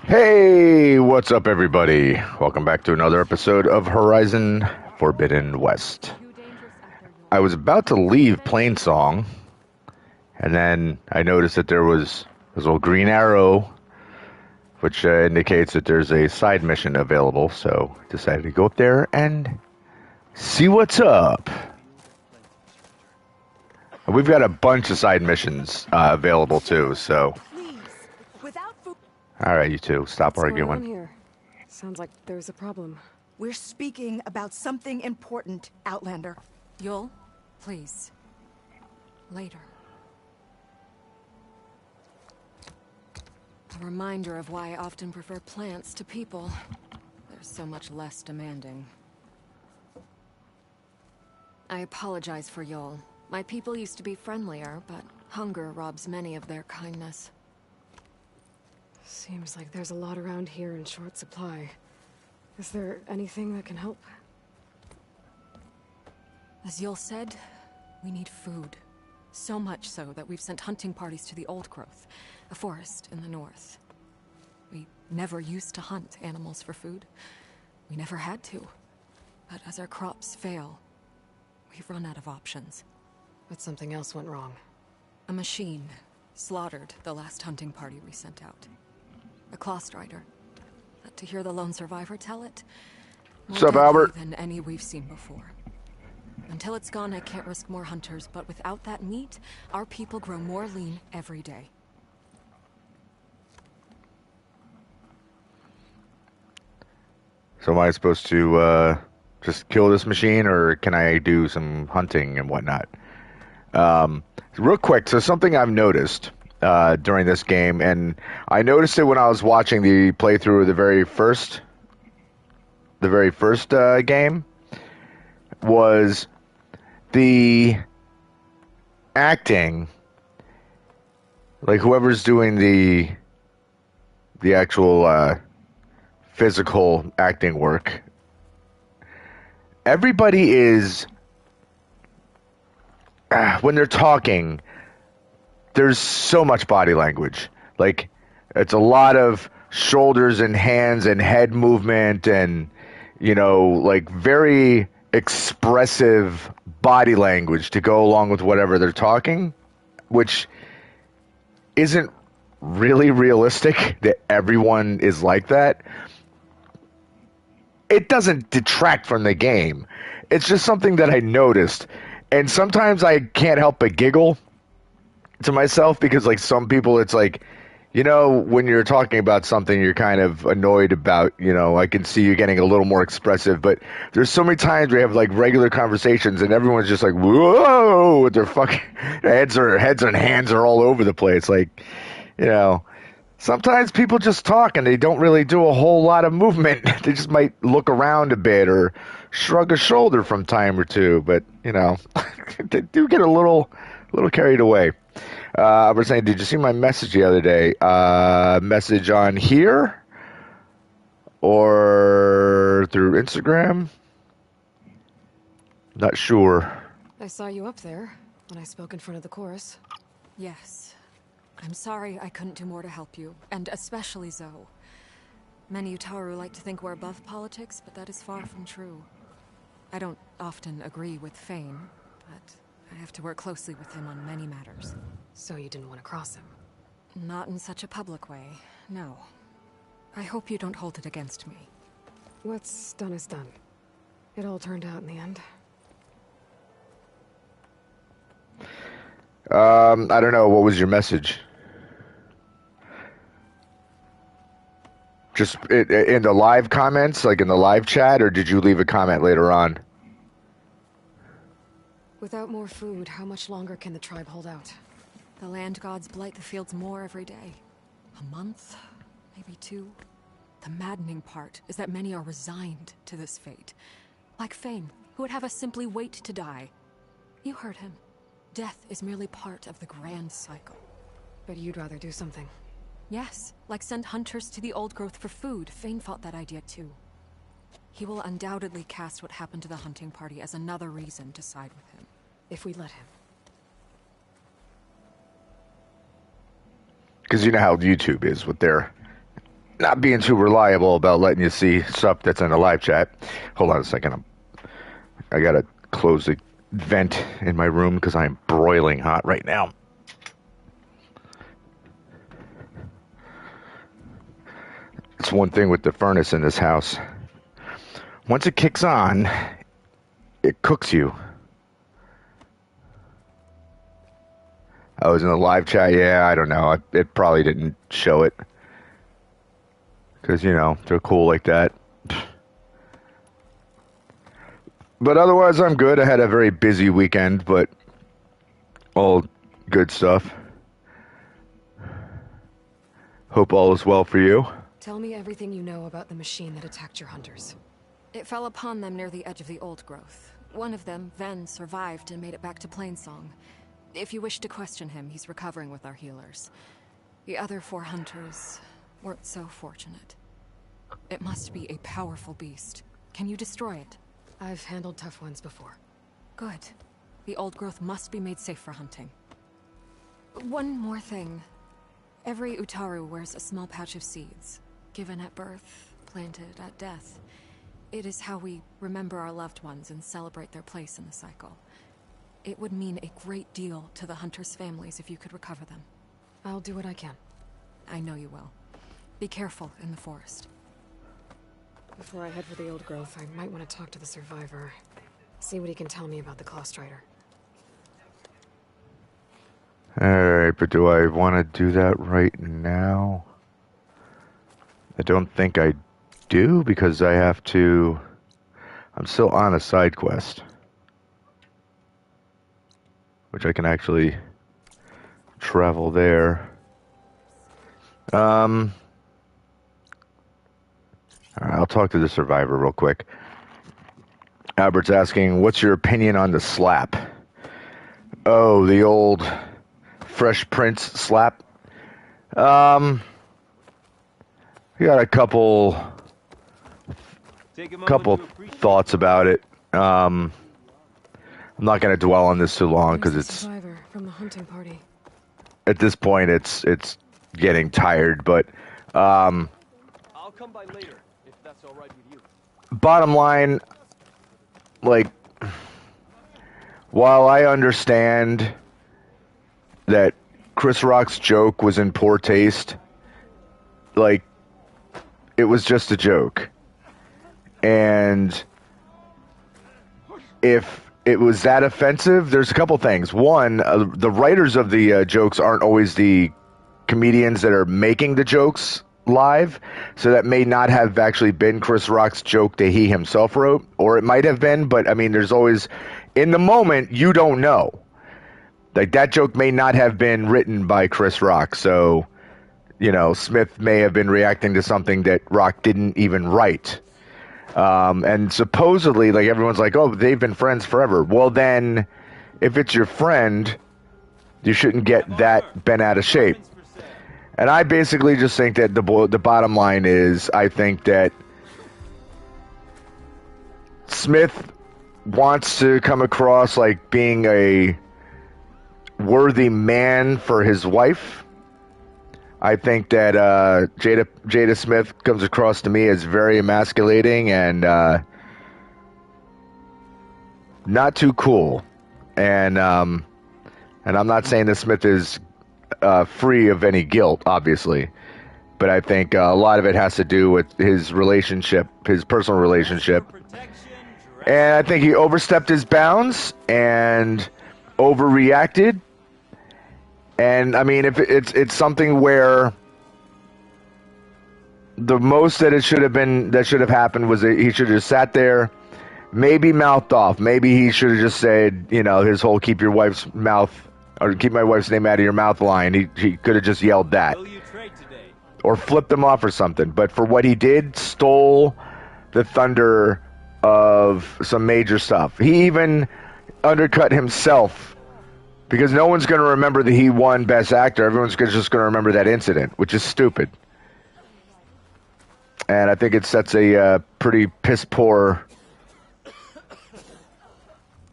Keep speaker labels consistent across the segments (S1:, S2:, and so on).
S1: Hey, what's up, everybody? Welcome back to another episode of Horizon Forbidden West. I was about to leave Plainsong, and then I noticed that there was this little green arrow, which indicates that there's a side mission available, so decided to go up there and see what's up. And we've got a bunch of side missions available, too, so... Alright, you two, stop
S2: What's going on
S1: arguing.
S2: here? Sounds like there's a problem.
S3: We're speaking about something important, Outlander.
S4: Yul, please. Later. A reminder of why I often prefer plants to people. They're so much less demanding. I apologize for Yul. My people used to be friendlier, but hunger robs many of their kindness.
S2: Seems like there's a lot around here in short supply. Is there anything that can help?
S4: As Yul said, we need food. So much so that we've sent hunting parties to the Old Growth, a forest in the north. We never used to hunt animals for food. We never had to. But as our crops fail, we've run out of options.
S2: But something else went wrong.
S4: A machine slaughtered the last hunting party we sent out. A claw strider. But to hear the lone survivor tell it, more
S1: What's up,
S4: deadly
S1: Albert?
S4: than any we've seen before. Until it's gone, I can't risk more hunters, but without that meat, our people grow more lean every day.
S1: So am I supposed to just kill this machine, or can I do some hunting and whatnot? Real quick, so something I've noticed during this game, and I noticed it when I was watching the playthrough of the very first game, was the acting. Like whoever's doing the actual physical acting work, everybody is when they're talking, there's so much body language. Like, it's a lot of shoulders and hands and head movement and, you know, like very expressive body language to go along with whatever they're talking, which isn't really realistic that everyone is like that. It doesn't detract from the game. It's just something that I noticed. And sometimes I can't help but giggle to myself because, like, some people, it's like, you know, when you're talking about something you're kind of annoyed about, you know, I can see you getting a little more expressive, but there's so many times we have, like, regular conversations and everyone's just like, whoa, with their fucking heads and hands are all over the place. Like, you know, sometimes people just talk and they don't really do a whole lot of movement. They just might look around a bit or shrug a shoulder from time or two, but, you know, they do get a little carried away. I was saying, did you see my message the other day? Message on here or through Instagram? Not sure.
S2: I saw you up there when I spoke in front of the chorus.
S4: Yes. I'm sorry I couldn't do more to help you, and especially Zoe. Many Utaru like to think we're above politics, but that is far from true. I don't often agree with Fane, but I have to work closely with him on many matters.
S2: So you didn't want to cross him?
S4: Not in such a public way, no. I hope you don't hold it against me.
S2: What's done is done. It all turned out in the end.
S1: I don't know. What was your message? Just in the live comments, like in the live chat, or did you leave a comment later on?
S2: Without more food, how much longer can the tribe hold out?
S4: The land gods blight the fields more every day. A month? Maybe 2? The maddening part is that many are resigned to this fate. Like Fane, who would have us simply wait to die. You heard him. Death is merely part of the grand cycle.
S2: But you'd rather do something.
S4: Yes, like send hunters to the Old Growth for food. Fane fought that idea too. He will undoubtedly cast what happened to the hunting party as another reason to side with him.
S2: If we let him.
S1: Because you know how YouTube is with their not being too reliable about letting you see stuff that's in the live chat. Hold on a second. I gotta close the vent in my room because I'm broiling hot right now. It's one thing with the furnace in this house. Once it kicks on, it cooks you. I was in the live chat. Yeah, I don't know. It probably didn't show it. Because, you know, they're cool like that. But otherwise, I'm good. I had a very busy weekend, but all good stuff. Hope all is well for you.
S2: Tell me everything you know about the machine that attacked your hunters.
S4: It fell upon them near the edge of the old growth. One of them, Ven, survived and made it back to Plainsong. If you wish to question him, he's recovering with our healers. The other 4 hunters weren't so fortunate. It must be a powerful beast. Can you destroy it?
S2: I've handled tough ones before.
S4: Good. The old growth must be made safe for hunting. One more thing. Every Utaru wears a small pouch of seeds, given at birth, planted at death. It is how we remember our loved ones and celebrate their place in the cycle. It would mean a great deal to the hunters' families if you could recover them.
S2: I'll do what I can.
S4: I know you will. Be careful in the forest.
S2: Before I head for the old growth, I might want to talk to the survivor. See what he can tell me about the Clawstrider.
S1: Alright, but do I want to do that right now? I don't think I do, because I have to... I'm still on a side quest. Which I can actually travel there. Alright, I'll talk to the survivor real quick. Albert's asking, what's your opinion on the slap? Oh, the old Fresh Prince slap. We got a couple thoughts about it. I'm not going to dwell on this too long because it's
S2: survivor from the hunting party.
S1: At this point it's getting tired, but
S5: I'll come by later if that's all right with you.
S1: bottom line, like, while I understand that Chris Rock's joke was in poor taste, like, it was just a joke. And if it was that offensive, there's a couple things. One, the writers of the jokes aren't always the comedians that are making the jokes live, so that may not have actually been Chris Rock's joke that he himself wrote, or it might have been, but I mean, there's always, in the moment, you don't know. Like, that joke may not have been written by Chris Rock, so, you know, Smith may have been reacting to something that Rock didn't even write. And supposedly, like, everyone's like, oh, they've been friends forever. Well, then, if it's your friend, you shouldn't get that bent out of shape. And I basically just think that the bottom line is, I think that Smith wants to come across like being a worthy man for his wife. I think that Jada Smith comes across to me as very emasculating and not too cool. And I'm not saying that Smith is free of any guilt, obviously, but I think a lot of it has to do with his relationship, his personal relationship. And I think he overstepped his bounds and overreacted. And I mean, if it's something where the most that should have happened was that he should have just sat there, maybe mouthed off. Maybe he should have just said, you know, his whole "keep your wife's mouth" or "keep my wife's name out of your mouth" line. He could have just yelled that, or flipped them off or something. But for what he did, stole the thunder of some major stuff. He even undercut himself. Because no one's going to remember that he won Best Actor. Everyone's just going to remember that incident, which is stupid. And I think it sets a pretty piss-poor...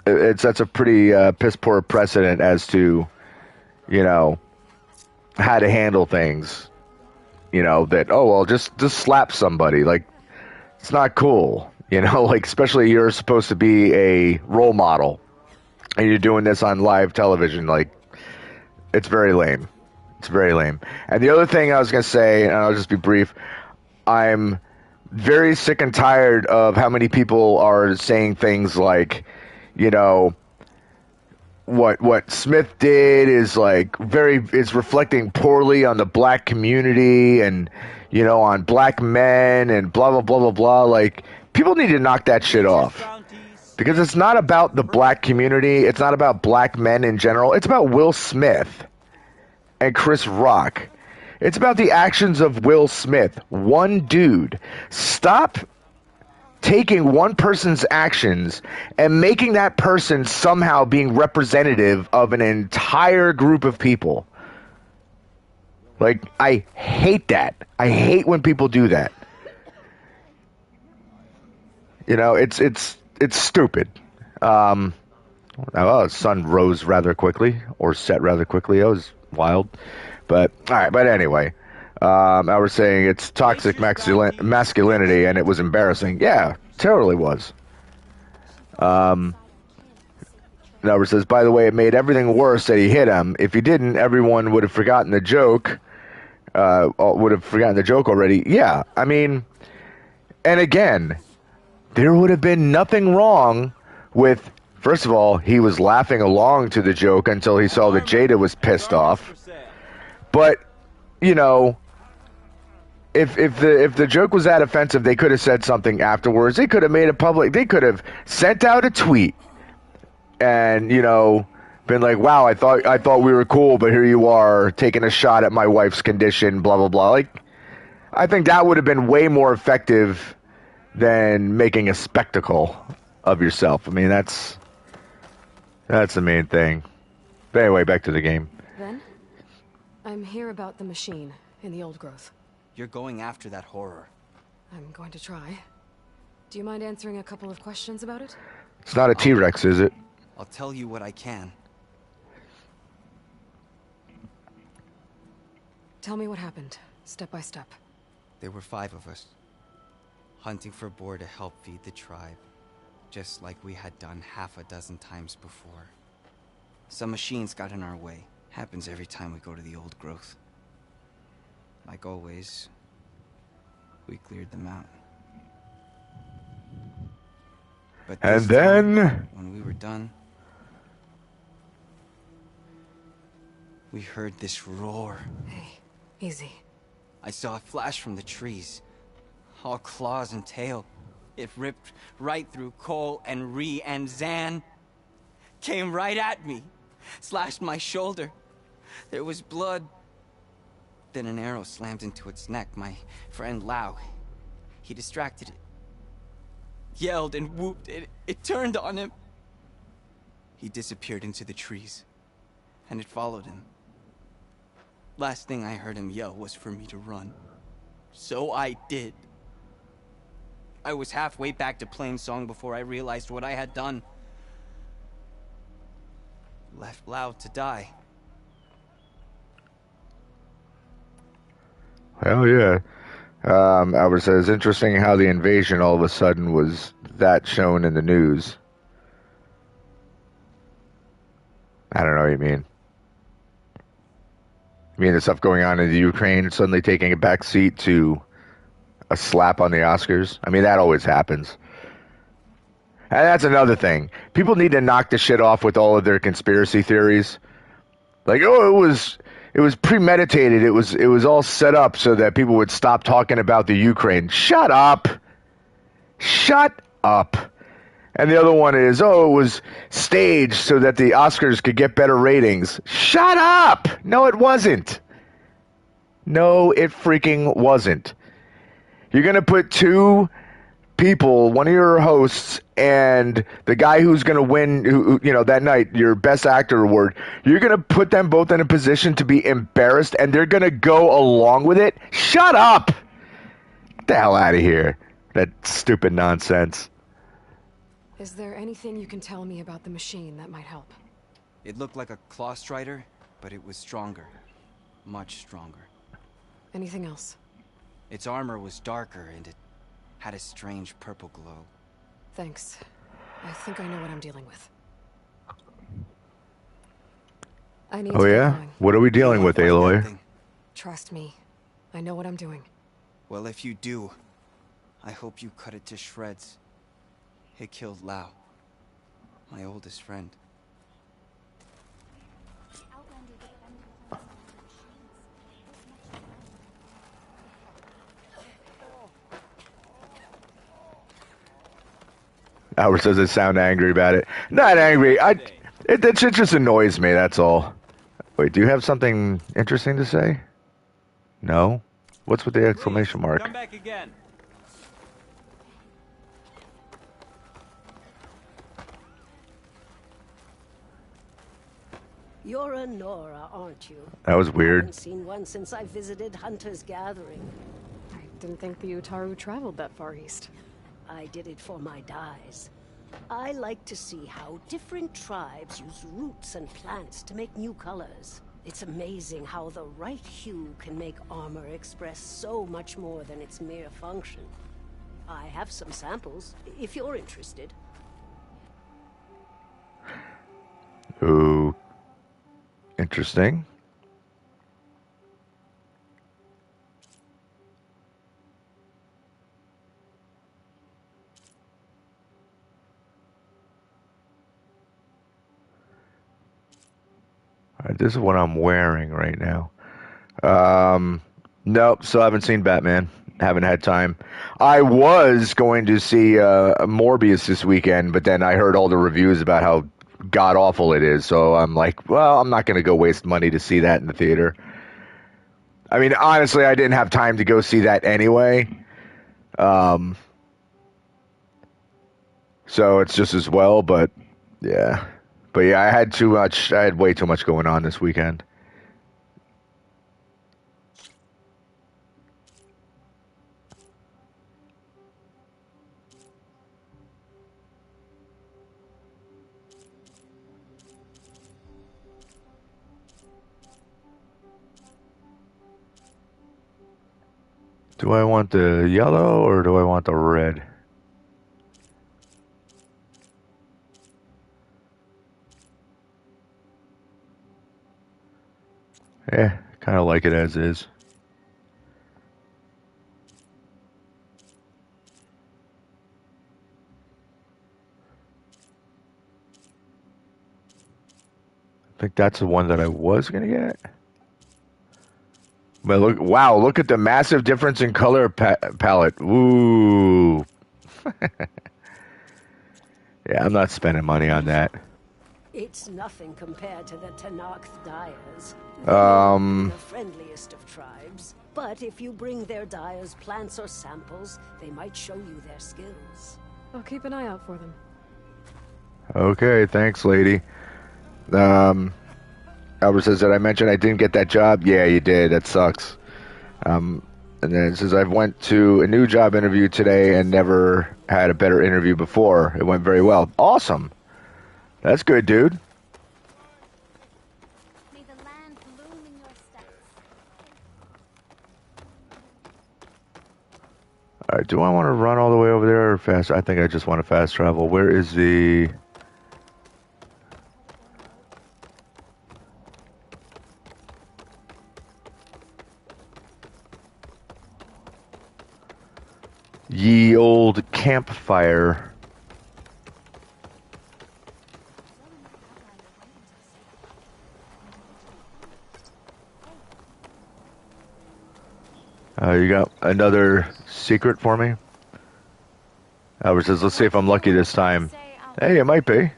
S1: It sets a pretty piss-poor precedent as to, you know, how to handle things. You know, that, oh, well, just slap somebody. Like, it's not cool. You know, like, especially you're supposed to be a role model and you're doing this on live television. Like, it's very lame. It's very lame. And the other thing I was going to say, and I'll just be brief, I'm very sick and tired of how many people are saying things like, you know, what Smith did is like is reflecting poorly on the black community and, you know, on black men and blah blah blah blah blah. Like, people need to knock that shit off, because it's not about the black community, it's not about black men in general, it's about Will Smith and Chris Rock. It's about the actions of Will Smith, one dude. Stop taking one person's actions and making that person somehow being representative of an entire group of people. Like, I hate that. I hate when people do that. You know, it's stupid. Oh, the sun rose rather quickly, or set rather quickly. That was wild. But, alright, but anyway. I was saying it's toxic masculinity, and it was embarrassing. Yeah, totally was. Albert says, by the way, it made everything worse that he hit him. If he didn't, everyone would have forgotten the joke. Already. Yeah, I mean, and again, there would have been nothing wrong with, first of all, he was laughing along to the joke until he saw that Jada was pissed off. But, you know, if the joke was that offensive, they could have said something afterwards. They could have made it public. They could have sent out a tweet and, you know, been like, wow, I thought we were cool, but here you are taking a shot at my wife's condition, blah blah blah. Like, I think that would have been way more effective than making a spectacle of yourself. I mean, that's the main thing. But anyway, back to the game.
S2: Then, I'm here about the machine in the old growth.
S6: You're going after that horror.
S2: I'm going to try. Do you mind answering a couple of questions about it?
S1: It's not a T-Rex, is it?
S6: I'll tell you what I can.
S2: Tell me what happened, step by step.
S6: There were 5 of us, hunting for boar to help feed the tribe, just like we had done half a dozen times before. Some machines got in our way. Happens every time we go to the old growth. Like always, we cleared them out. But
S1: and then,
S6: when we were done, we heard this roar.
S2: Hey, easy.
S6: I saw a flash from the trees, all claws and tail. It ripped right through Cole and Ree, and Zan came right at me, slashed my shoulder. There was blood. Then an arrow slammed into its neck. My friend Lau, he distracted it. Yelled and whooped. It turned on him. He disappeared into the trees, and it followed him. Last thing I heard him yell was for me to run. So I did. I was halfway back to Plainsong before I realized what I had done. Left Lau to die.
S1: hell yeah. Albert says, interesting how the invasion all of a sudden was that shown in the news. I don't know what you mean. You mean the stuff going on in the Ukraine suddenly taking a back seat to a slap on the Oscars? I mean, that always happens. And that's another thing. People need to knock the shit off with all of their conspiracy theories. Like, oh, it was premeditated. It was all set up so that people would stop talking about the Ukraine. Shut up. Shut up. And the other one is, oh, it was staged so that the Oscars could get better ratings. Shut up. No, it wasn't. No, it freaking wasn't. You're going to put 2 people, one of your hosts and the guy who's going to win, who, you know, that night, your best actor award, you're going to put them both in a position to be embarrassed and they're going to go along with it? Shut up. Get the hell out of here. That stupid nonsense.
S2: Is there anything you can tell me about the machine that might help?
S6: It looked like a claw strider, but it was stronger. Much stronger.
S2: Anything else?
S6: Its armor was darker and it had a strange purple glow.
S2: Thanks. I think I know what I'm dealing with. I need
S1: Oh
S2: to get
S1: yeah?
S2: going.
S1: What are we
S6: You
S1: dealing
S6: won't
S1: with,
S6: find that
S1: Aloy?
S6: thing.
S2: Trust me. I know what I'm doing.
S6: Well, if you do, I hope you cut it to shreds. It killed Lao, my oldest friend.
S1: Albert says I sound angry about it. Not angry. It just annoys me, that's all. Wait, do you have something interesting to say? No? What's with the exclamation
S5: Please,
S1: mark?
S5: come back again.
S7: You're a Nora, aren't you?
S1: That was weird.
S7: Haven't seen one since I visited Hunter's Gathering.
S2: I didn't think the Utaru traveled that far east.
S7: I did it for my dyes. I like to see how different tribes use roots and plants to make new colors. It's amazing how the right hue can make armor express so much more than its mere function. I have some samples, if you're interested.
S1: Ooh. Interesting. All right, this is what I'm wearing right now. Nope, still haven't seen Batman. Haven't had time. I was going to see Morbius this weekend, but then I heard all the reviews about how god awful it is. So I'm like, well, I'm not going to go waste money to see that in the theater. I mean, honestly, I didn't have time to go see that anyway. So it's just as well, but yeah. But yeah, I had too much. I had way too much going on this weekend. Do I want the yellow or do I want the red? Yeah, kind of like it as is. I think that's the one that I was gonna get. But look, wow, look at the massive difference in color palette. Ooh. Yeah, I'm not spending money on that.
S7: It's nothing compared to the Tanakh dyers. They may not be the friendliest of tribes, but if you bring their dyers plants or samples, they might show you their skills.
S2: I'll keep an eye out for them.
S1: Okay, thanks, lady. Albert says that I mentioned I didn't get that job. Yeah, you did. That sucks. And then it says I went to a new job interview today and never had a better interview before. It went very well. Awesome. That's good, dude.
S8: May the land bloom in your steps.
S1: All right, do I want to run all the way over there or fast? I think I just want to fast travel. Where is the... Ye old campfire. You got another secret for me? Albert says, let's see if I'm lucky this time. Hey, it might be.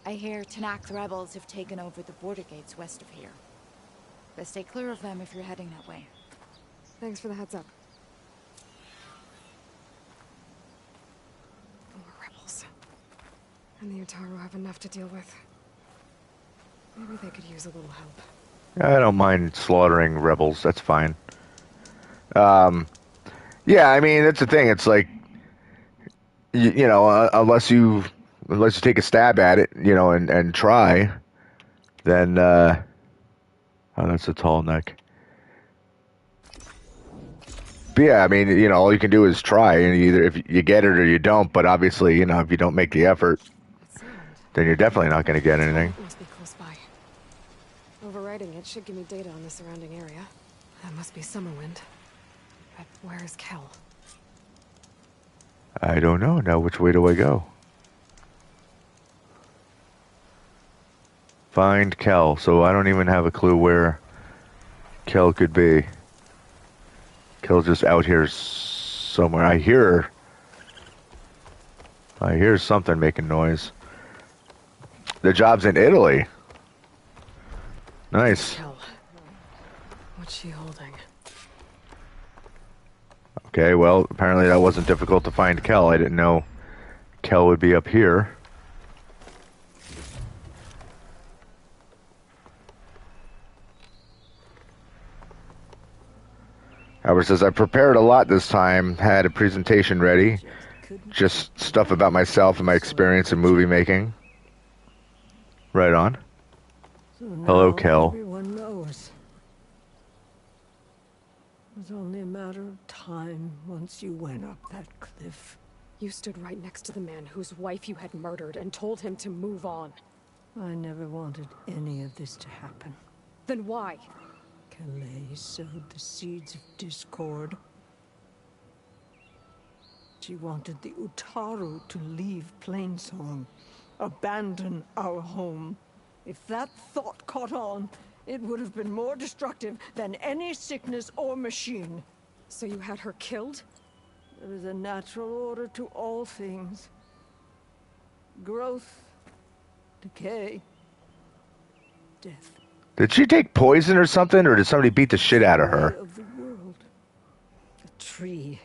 S9: I hear Tanakh rebels have taken over the border gates west of here. Best stay clear of them if you're heading that way.
S2: Thanks for the heads up. More rebels. And the Utaru have enough to deal with. Maybe they could use a little help.
S1: I don't mind slaughtering rebels. That's fine. Yeah, I mean, that's the thing. It's like, you know, unless you take a stab at it, you know, and try, then, Oh, that's a tall neck. But yeah, I mean, you know, all you can do is try, and either if you get it or you don't. But obviously, you know, if you don't make the effort,
S2: That sound.
S1: then you're definitely not going to get
S2: This
S1: anything.
S2: vault must be close by. Overriding it should give me data on the surrounding area. That must be Summerwind. But where is Kel?
S1: I don't know. Now, which way do I go? Find Kel. So I don't even have a clue where Kel could be. Kel's just out here somewhere. I hear something making noise. The job's in Italy. Nice.
S2: Kel. What's she holding?
S1: Okay, well, apparently that wasn't difficult to find Kel. I didn't know Kel would be up here. Albert says, I prepared a lot this time, had a presentation ready. Just stuff about myself and my experience in movie making. Right on.
S10: So now
S1: Hello, Kel.
S10: everyone knows. It was only a matter of time once you went up that cliff.
S2: You stood right next to the man whose wife you had murdered and told him to move on.
S10: I never wanted any of this to happen.
S2: Then why?
S10: Calais sowed the seeds of discord. She wanted the Utaru to leave Plainsong, abandon our home. If that thought caught on, it would have been more destructive than any sickness or machine.
S2: So you had her killed?
S10: There is a natural order to all things. Growth, decay, death.
S1: Did she take poison or something, or did somebody beat the shit out of her?
S10: Of the world. A tree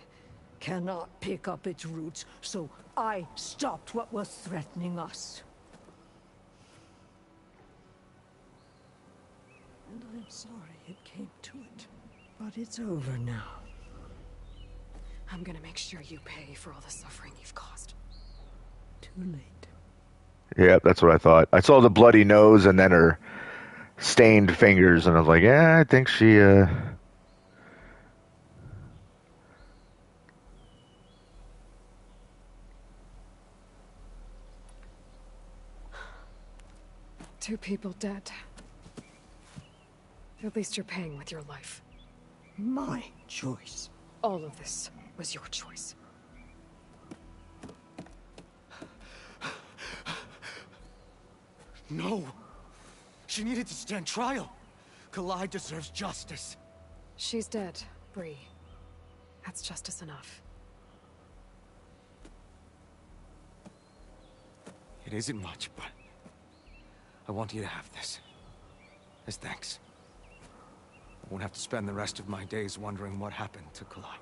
S10: cannot pick up its roots, so I stopped what was threatening us. And I'm sorry it came to it, but it's over now.
S2: I'm gonna make sure you pay for all the suffering you've caused.
S10: Too late.
S1: Yeah, that's what I thought. I saw the bloody nose and then her stained fingers, and I was like, yeah, I think she,
S2: Two people dead. At least you're paying with your life.
S10: My choice.
S2: All of this was your choice.
S5: No! She needed to stand trial. Kalai deserves justice.
S2: She's dead, Bree. That's justice enough.
S5: It isn't much, but I want you to have this. As thanks. I won't have to spend the rest of my days wondering what happened to Kalai.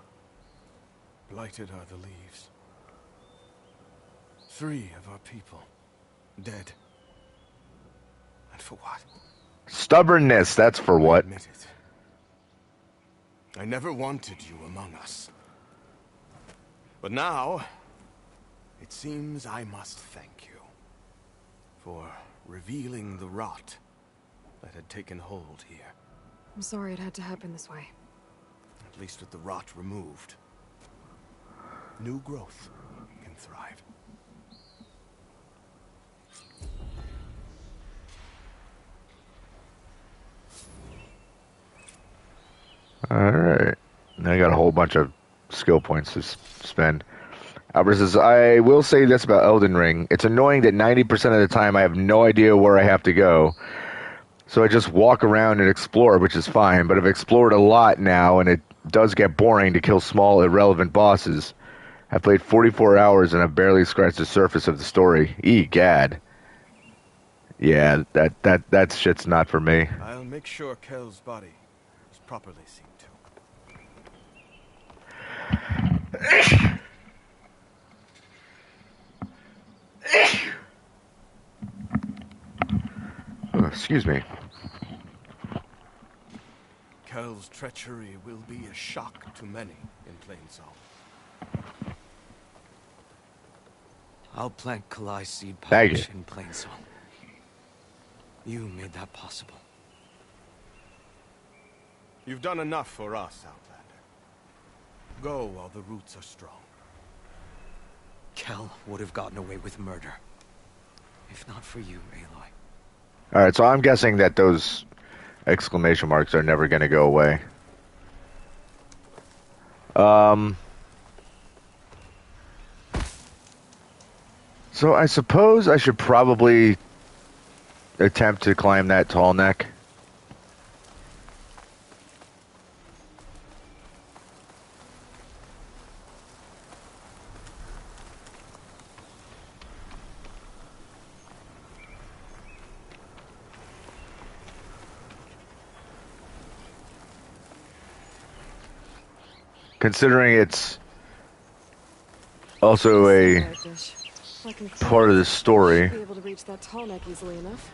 S11: Blighted are the leaves. 3 of our people dead. And for what?
S1: stubbornness, that's for
S11: I
S1: what.
S11: admit it. I never wanted you among us. But now, it seems I must thank you for revealing the rot that had taken hold here.
S2: I'm sorry it had to happen this way.
S11: At least with the rot removed, new growth can thrive.
S1: Alright. Now I got a whole bunch of skill points to spend. Albert says, I will say this about Elden Ring. It's annoying that 90% of the time I have no idea where I have to go. So I just walk around and explore, which is fine. But I've explored a lot now, and it does get boring to kill small, irrelevant bosses. I've played 44 hours, and I've barely scratched the surface of the story. Egad. Yeah, that shit's not for me.
S11: I'll make sure Kel's body is properly seen to.
S1: Oh, excuse me.
S11: Kel's treachery will be a shock to many in Plainsong.
S6: I'll plant Kalai seed
S1: Thank
S6: polish
S1: you.
S6: in Plainsong. You made that possible.
S11: You've done enough for us, Outlander. Go while the roots are strong.
S5: Kel would have gotten away with murder. If not for you, Aloy.
S1: Alright, so I'm guessing that those exclamation marks are never going to go away. So I suppose I should probably attempt to climb that tall neck. Considering it's also a part of the story.
S2: Be able to reach that tall neck easily enough.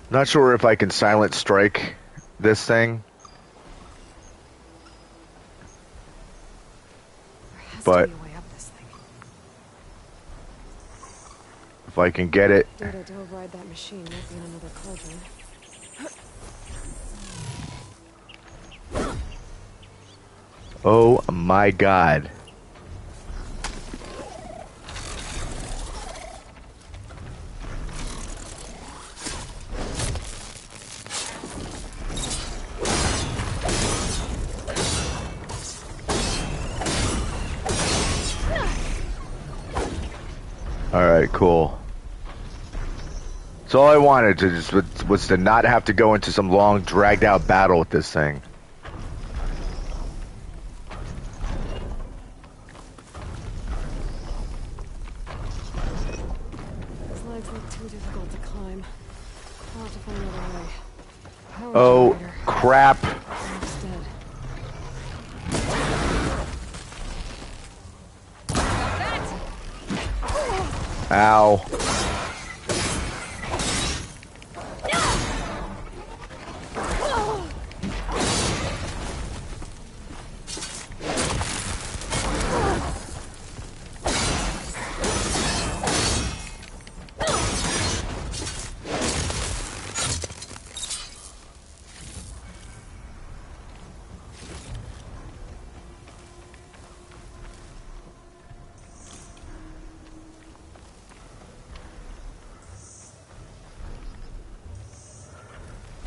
S1: Not sure if I can silent strike this thing. But if I can get it.
S2: Data to override that machine might be in another cauldron.
S1: Oh my god. Alright, cool. So all I wanted to just was to not have to go into some long, dragged out battle with this thing.
S2: These legs look too difficult to climb. I'll have to find another way. Power
S1: Oh,
S2: generator.
S1: crap.
S2: Instead.
S1: Ow.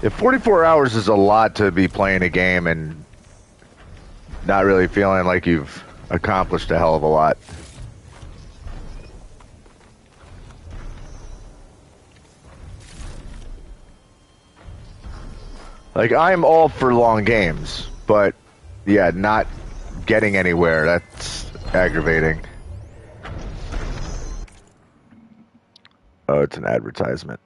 S1: If 44 hours is a lot to be playing a game and not really feeling like you've accomplished a hell of a lot. Like, I'm all for long games, but yeah, not getting anywhere, that's aggravating. Oh, it's an advertisement.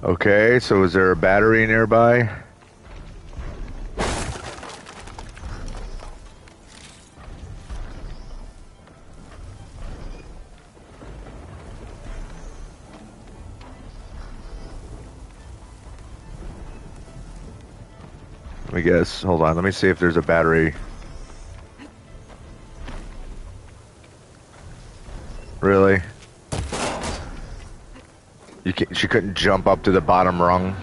S1: Okay, so is there a battery nearby? Let me guess. Hold on. Let me see if there's a battery. Really? She couldn't jump up to the bottom rung.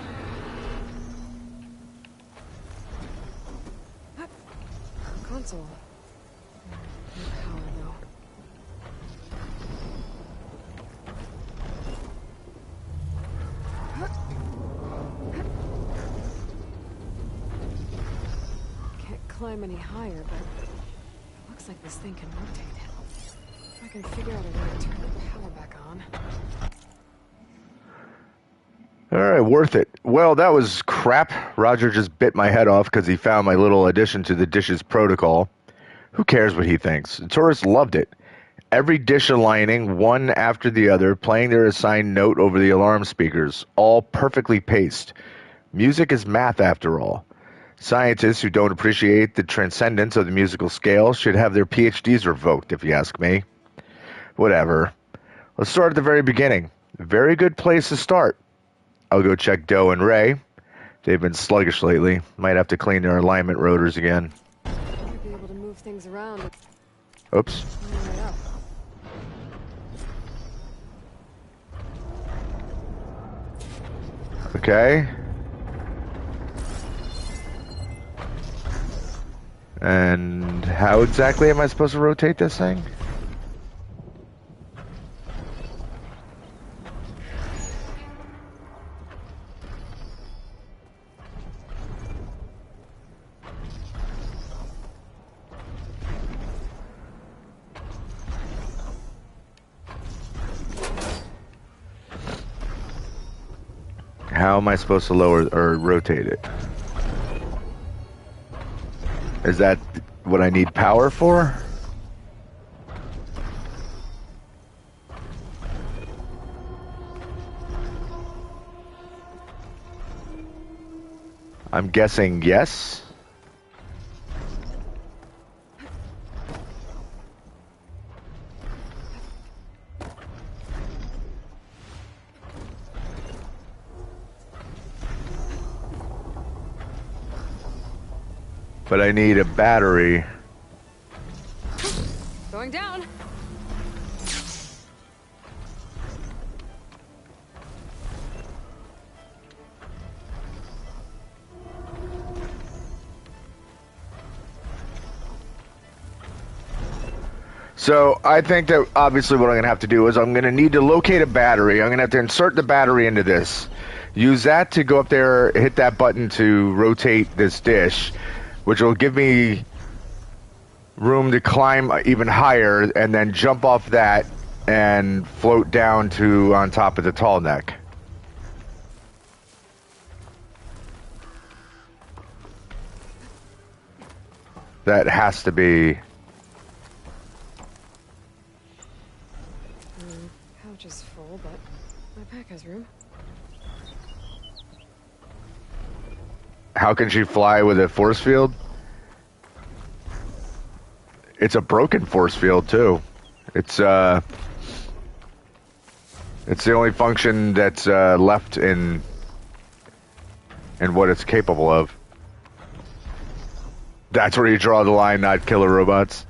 S2: Console. No power though. Can't climb any higher, but it looks like this thing can rotate. If I can figure out a way to turn the power back on.
S1: Alright, worth it. Well, that was crap. Roger just bit my head off because he found my little addition to the dishes protocol. Who cares what he thinks? The tourists loved it. Every dish aligning, one after the other, playing their assigned note over the alarm speakers, all perfectly paced. Music is math, after all. Scientists who don't appreciate the transcendence of the musical scale should have their PhDs revoked, if you ask me. Whatever. Let's start at the very beginning. Very good place to start. I'll go check Doe and Ray. They've been sluggish lately. Might have to clean their alignment rotors again.
S2: Might be able to move things around.
S1: Oops.
S2: Right up.
S1: Okay. And how exactly am I supposed to rotate this thing? How am I supposed to lower or rotate it? Is that what I need power for? I'm guessing yes. But I need a battery.
S2: Going down.
S1: So I think that obviously what I'm going to have to do is I'm going to need to locate a battery. I'm going to have to insert the battery into this. Use that to go up there, hit that button to rotate this dish, which will give me room to climb even higher and then jump off that and float down to on top of the tall neck. That has to be...
S2: Pouch is full, but my pack has room.
S1: How can she fly with a force field? It's a broken force field too. It's the only function that's left in what it's capable of. That's where you draw the line, not killer robots.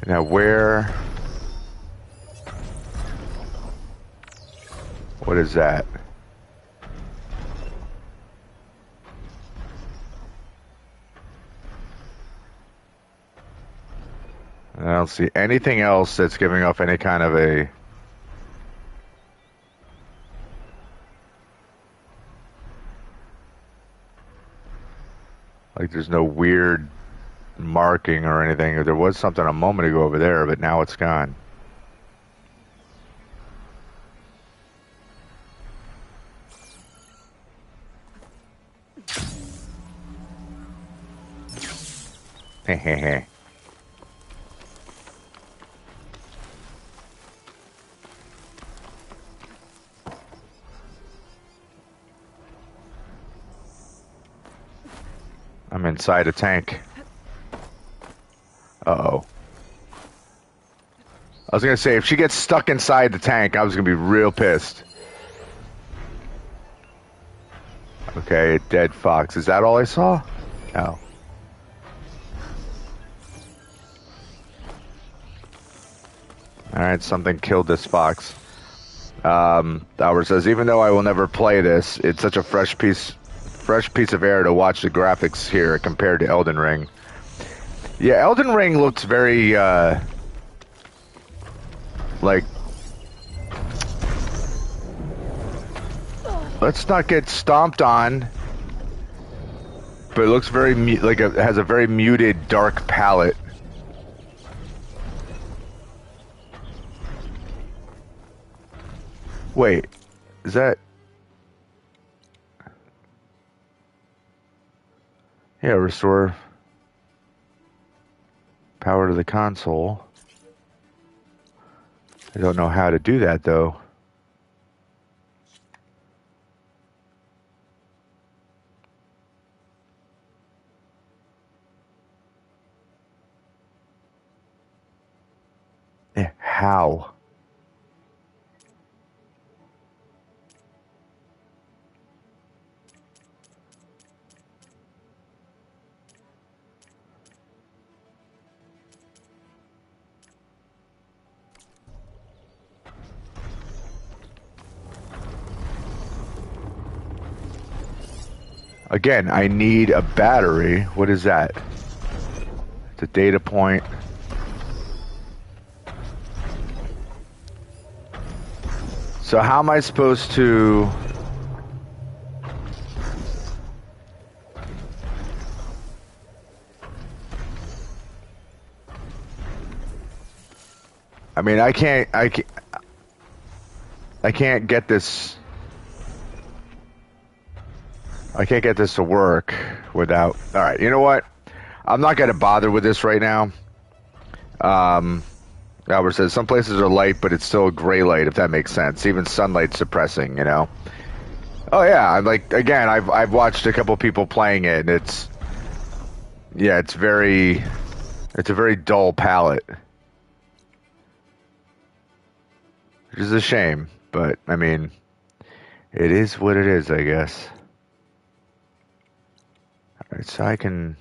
S1: Now where... What is that? I don't see anything else that's giving off any kind of a... Like there's no weird marking or anything. There was something a moment ago over there, but now it's gone. Hehehe. I'm inside a tank. Uh-oh. I was gonna say, if she gets stuck inside the tank, I was gonna be real pissed. Okay, a dead fox. Is that all I saw? No. Alright, something killed this fox. Albert says, even though I will never play this, it's such a fresh piece of air to watch the graphics here compared to Elden Ring. Yeah, Elden Ring looks very, like... Let's not get stomped on. But it looks very, it has a very muted, dark palette. Wait, is that... Yeah, restore... Power to the console. I don't know how to do that, though. Yeah, how? Again, I need a battery. What is that? It's a data point. So how am I supposed to... I mean, I can't get this... I can't get this to work without... Alright, you know what? I'm not going to bother with this right now. Albert says, some places are light, but it's still a gray light, if that makes sense. Even sunlight's suppressing, you know? Oh, yeah, like, again, I've watched a couple people playing it, and it's... Yeah, it's a very dull palette. Which is a shame, but, I mean, it is what it is, I guess. Alright, so I can...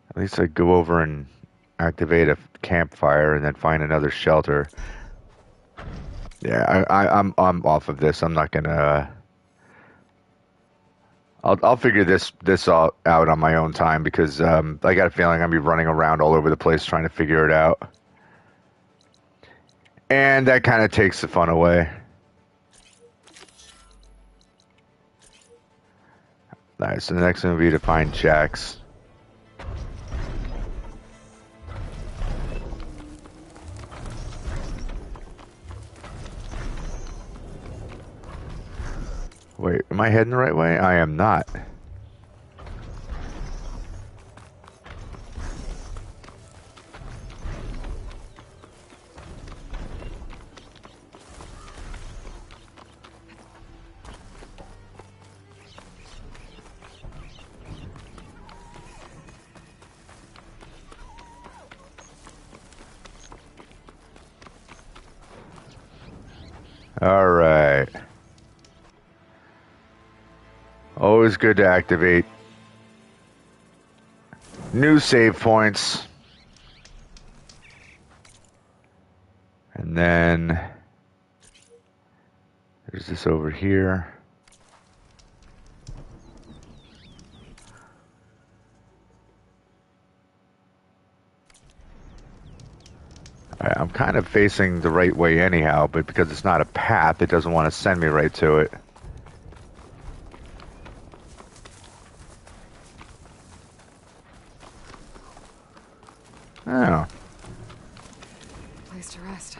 S1: At least I go over and activate a campfire and then find another shelter. Yeah, I'm off of this. I'm not gonna... I'll figure this all out on my own time because I got a feeling I'm gonna be running around all over the place trying to figure it out. And that kind of takes the fun away. Alright, so the next one would be to find Jax. Wait, am I heading the right way? I am not. All right. Always good to activate new save points. And then there's this over here. I'm kind of facing the right way anyhow, but because it's not a path, it doesn't want to send me right to it. Oh.
S2: Place to rest.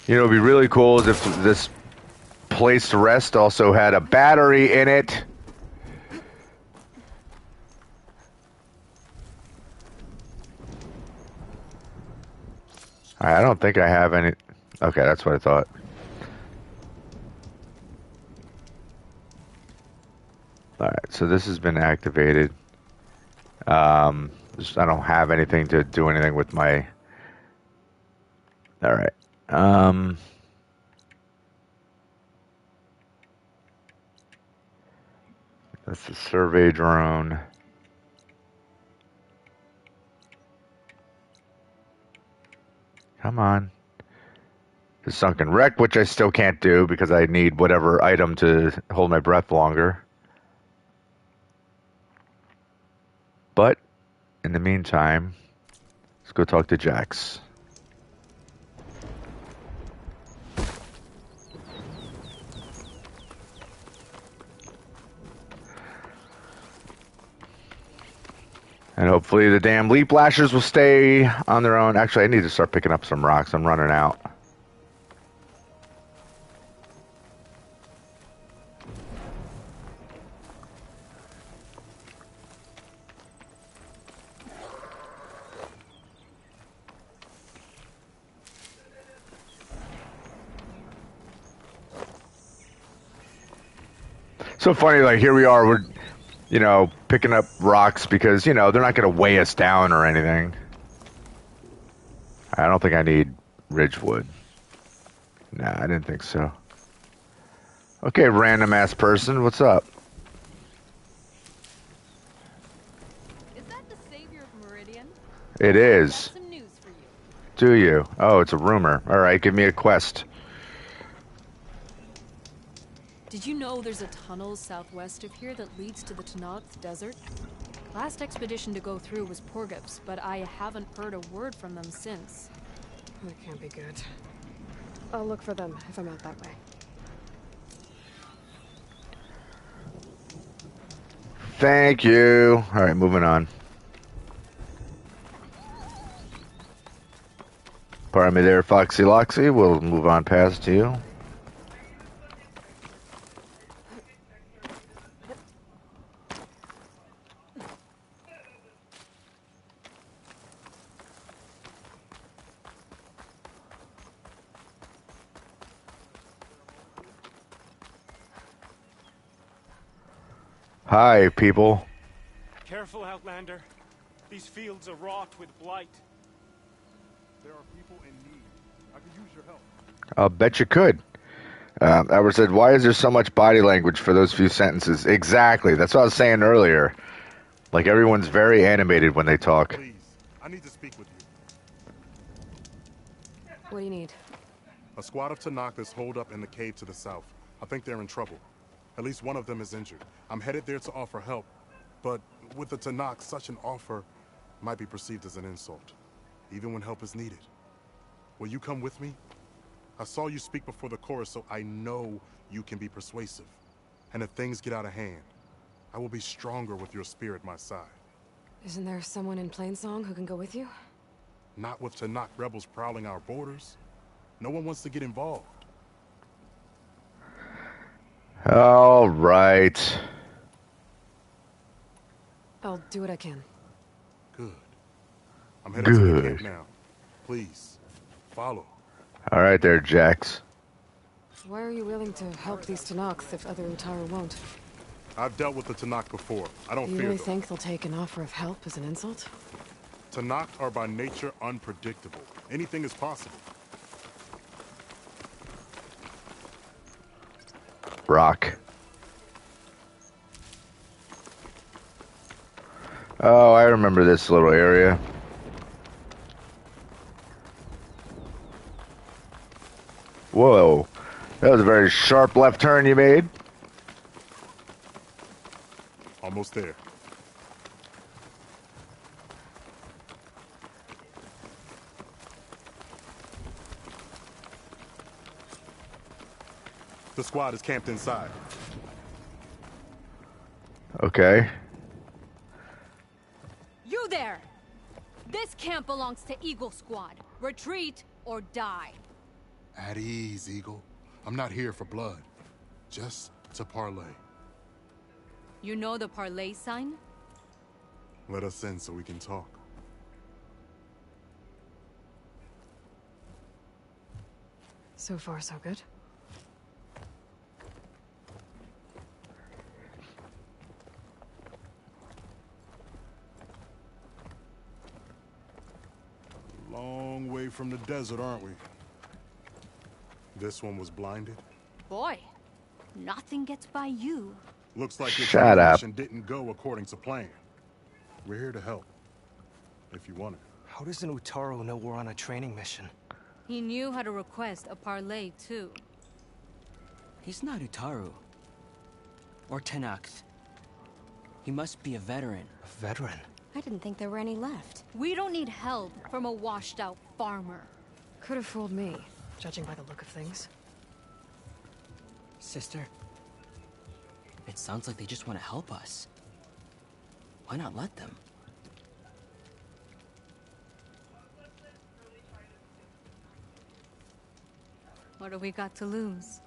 S1: You know, it'd be really cool if this place to rest also had a battery in it. I don't think I have any... Okay, that's what I thought. Alright, so this has been activated. I don't have anything to do anything with my... Alright. That's the survey drone. Come on. The sunken wreck, which I still can't do because I need whatever item to hold my breath longer. But, in the meantime, let's go talk to Jax. And hopefully the damn leap lashers will stay on their own. Actually, I need to start picking up some rocks. I'm running out. So funny, like here we are, we're, picking up rocks because, they're not going to weigh us down or anything. I don't think I need Ridgewood. Nah, I didn't think so. Okay, random ass person, what's up?
S12: Is that the savior of Meridian?
S1: It is.
S12: Got some news for you.
S1: Do you? Oh, it's a rumor. Alright, give me a quest.
S4: Did you know there's a tunnel southwest of here that leads to the Tanakh Desert? Last expedition to go through was Porgup's, but I haven't heard a word from them since.
S2: That can't be good. I'll look for them if I'm out that way.
S1: Thank you. Alright, moving on. Pardon me there, Foxy Loxy. We'll move on past you. Hi, people.
S13: Careful, Outlander. These fields are wrought with blight.
S11: There are people in need. I could use your help.
S1: I'll bet you could. Edward said, why is there so much body language for those few sentences? Exactly. That's what I was saying earlier. Like, everyone's very animated when they talk.
S11: Please, I need to speak with you.
S2: What do you need?
S11: A squad of Tanakh is holed up in the cave to the south. I think they're in trouble. At least one of them is injured. I'm headed there to offer help. But with the Tanakh, such an offer might be perceived as an insult, even when help is needed. Will you come with me? I saw you speak before the chorus, so I know you can be persuasive. And if things get out of hand, I will be stronger with your spear at my side.
S2: Isn't there someone in Plainsong who can go with you?
S11: Not with Tanakh rebels prowling our borders. No one wants to get involved.
S1: All right.
S2: I'll do what I can.
S11: Good. I'm headed to the camp now. Please, follow.
S1: All right there, Jax.
S2: Why are you willing to help these Tanakhs if other Utaru won't?
S11: I've dealt with the Tanakh before. I don't
S2: You
S11: fear
S2: really
S11: them.
S2: think they'll take an offer of help as an insult?
S11: Tanakh are by nature unpredictable. Anything is possible.
S1: Rock. Oh, I remember this little area. Whoa. That was a very sharp left turn you made.
S11: Almost there. The squad is camped inside.
S1: Okay.
S12: You there! This camp belongs to Eagle Squad. Retreat or die.
S11: At ease, Eagle. I'm not here for blood. Just to parlay.
S12: You know the parlay sign?
S11: Let us in so we can talk.
S2: So far, so good.
S11: Long way from the desert, aren't we? This one was blinded.
S12: Boy, nothing gets by you.
S11: Looks like your
S1: Shut up.
S11: mission didn't go according to plan. We're here to help, if you want it.
S6: How does an Utaru know we're on a training mission?
S12: He knew how to request a parlay, too.
S6: He's not Utaru. Or Tanakh. He must be a veteran. A veteran?
S8: I didn't think there were any left.
S12: We don't need help from a washed-out farmer.
S2: Could have fooled me, judging by the look of things.
S6: Sister, it sounds like they just want to help us. Why not let them?
S12: What do we got to lose?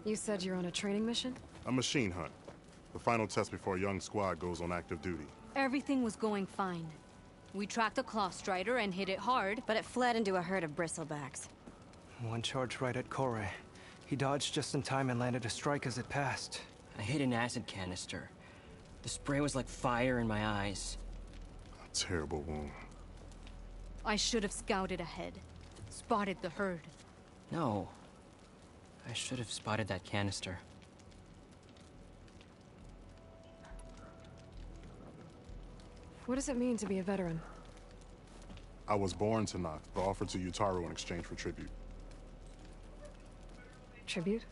S2: You said you're on a training mission?
S11: A machine hunt. The final test before a young squad goes on active duty.
S12: Everything was going fine. We tracked a claw strider and hit it hard.
S8: But it fled into a herd of bristlebacks.
S14: One charged right at Kore. He dodged just in time and landed a strike as it passed.
S15: I hit an acid canister. The spray was like fire in my eyes.
S16: A terrible wound.
S12: I should have scouted ahead. Spotted the herd.
S15: No. I should have spotted that canister.
S2: What does it mean to be a veteran?
S16: I was born to knock, but offered to Utaru in exchange for tribute.
S2: Tribute?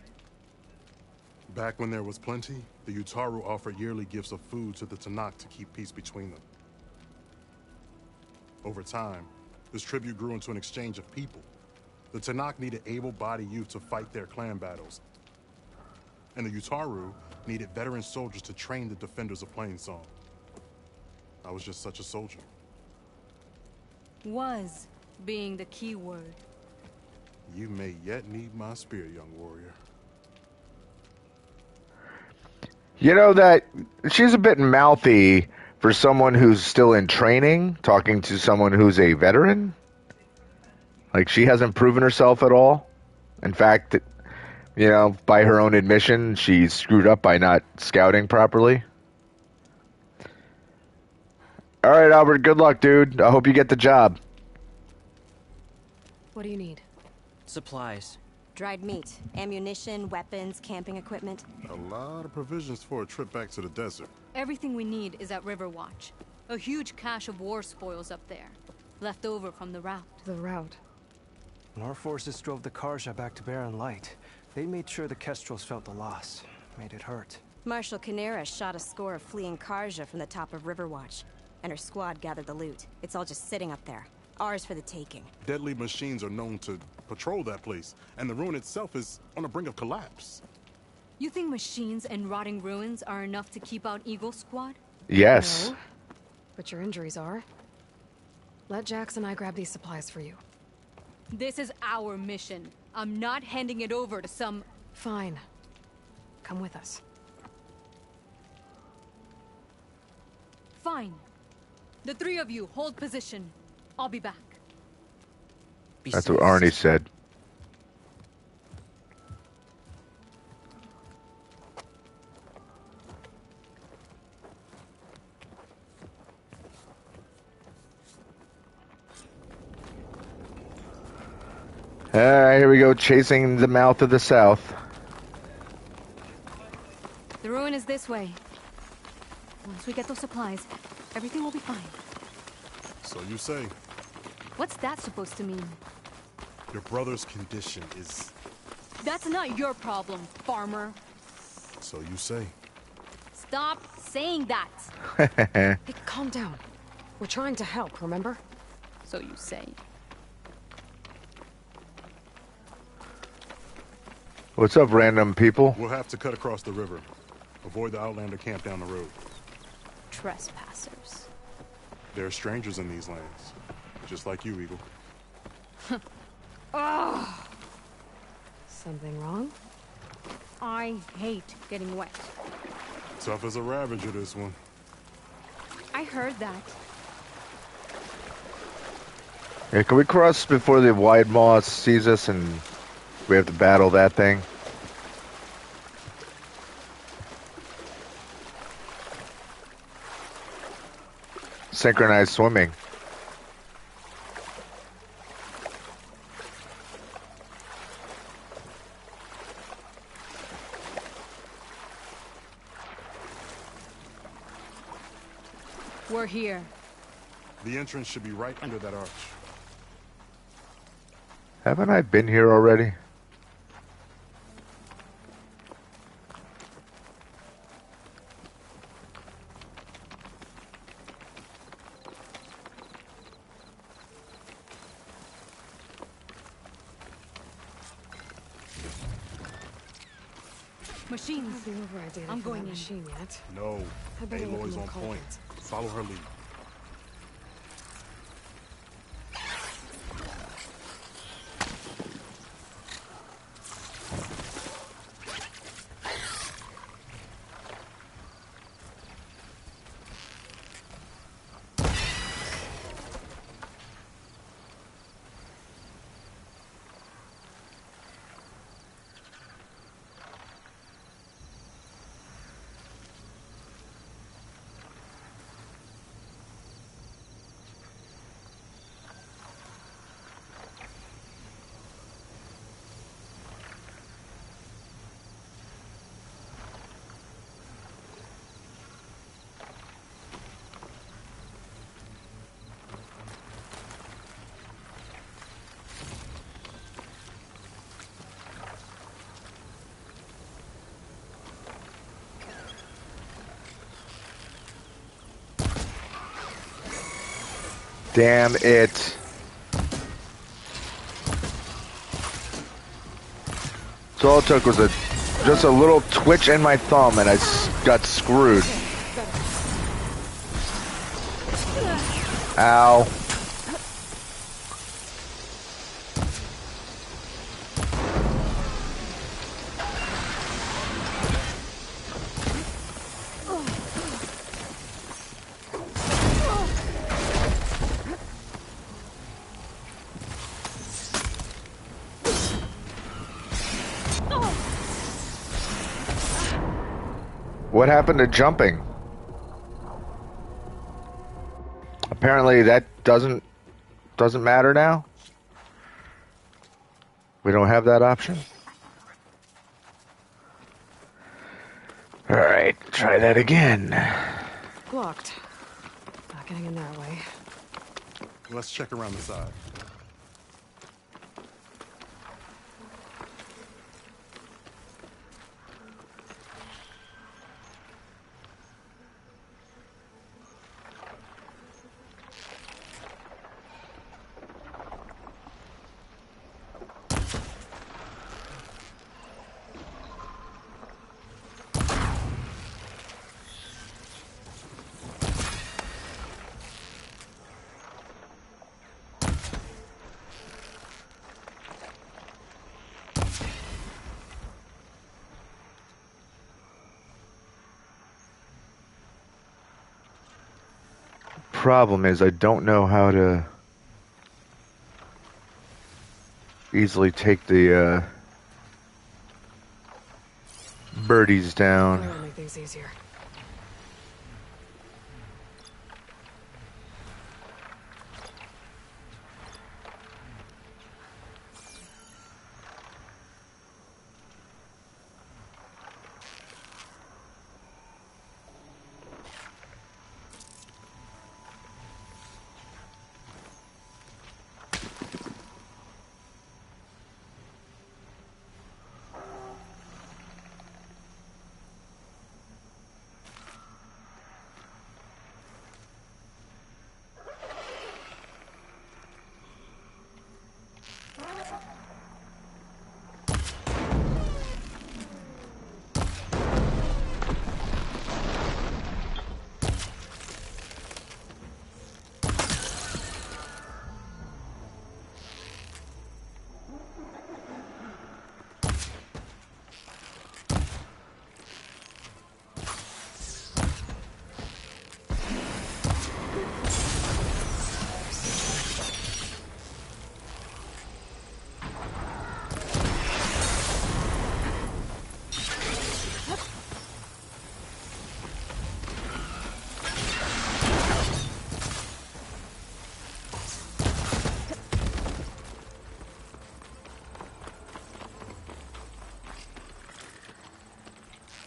S16: Back when there was plenty, the Utaru offered yearly gifts of food to the Tanakh to keep peace between them. Over time, this tribute grew into an exchange of people. The Tanakh needed able-bodied youth to fight their clan battles. And the Utaru needed veteran soldiers to train the defenders of Plainsong. I was just such a soldier.
S12: Was being the key word.
S16: You may yet need my spear, young warrior.
S1: You know that she's a bit mouthy for someone who's still in training, talking to someone who's a veteran. Like, she hasn't proven herself at all. In fact, you know, by her own admission, she screwed up by not scouting properly. All right, Albert, good luck, dude. I hope you get the job.
S2: What do you need?
S15: Supplies.
S8: Dried meat, ammunition, weapons, camping equipment.
S16: A lot of provisions for a trip back to the desert.
S12: Everything we need is at Riverwatch. A huge cache of war spoils up there. Left over from the route.
S2: The route?
S14: When our forces drove the Karja back to Barren Light, they made sure the Kestrels felt the loss. Made it hurt.
S8: Marshal Canera shot a score of fleeing Karja from the top of Riverwatch, and her squad gathered the loot. It's all just sitting up there. Ours for the taking.
S16: Deadly machines are known to patrol that place, and the ruin itself is on the brink of collapse.
S12: You think machines and rotting ruins are enough to keep out Eagle Squad?
S1: Yes.
S2: No, but your injuries are. Let Jax and I grab these supplies for you.
S12: This is our mission. I'm not handing it over to some...
S2: Fine. Come with us.
S12: Fine. The three of you hold position. I'll be back.
S1: That's what Arnie said. Alright, here we go, chasing the mouth of the south.
S12: The ruin is this way. Once we get those supplies, everything will be fine.
S16: So you say.
S12: What's that supposed to mean?
S16: Your brother's condition is...
S12: That's not your problem, farmer.
S16: So you say.
S12: Stop saying that.
S2: Hey, calm down. We're trying to help, remember?
S12: So you say.
S1: What's up, random people?
S16: We'll have to cut across the river. Avoid the Outlander camp down the road.
S12: Trespassers.
S16: There are strangers in these lands. Just like you, Eagle.
S12: Ugh.
S2: Something wrong?
S12: I hate getting wet.
S16: Tough as a Ravager, this one.
S12: I heard that.
S1: Yeah, can we cross before the wide maw sees us and we have to battle that thing? Synchronized swimming.
S12: We're here.
S16: The entrance should be right under that arch.
S1: Haven't I been here already?
S12: Machines. I'm going in.
S2: Machine yet.
S16: No.
S2: I better look
S16: Aloy's
S2: more
S16: on point.
S2: confident.
S16: Follow her lead.
S1: Damn it. So all it took was just a little twitch in my thumb and I got screwed. Ow. What happened to jumping? Apparently that doesn't matter now. We don't have that option. All right, try that again.
S2: Blocked. Not getting in that way.
S16: Let's check around the side.
S1: Problem is I don't know how to easily take the birdies down.
S2: That'll make things easier.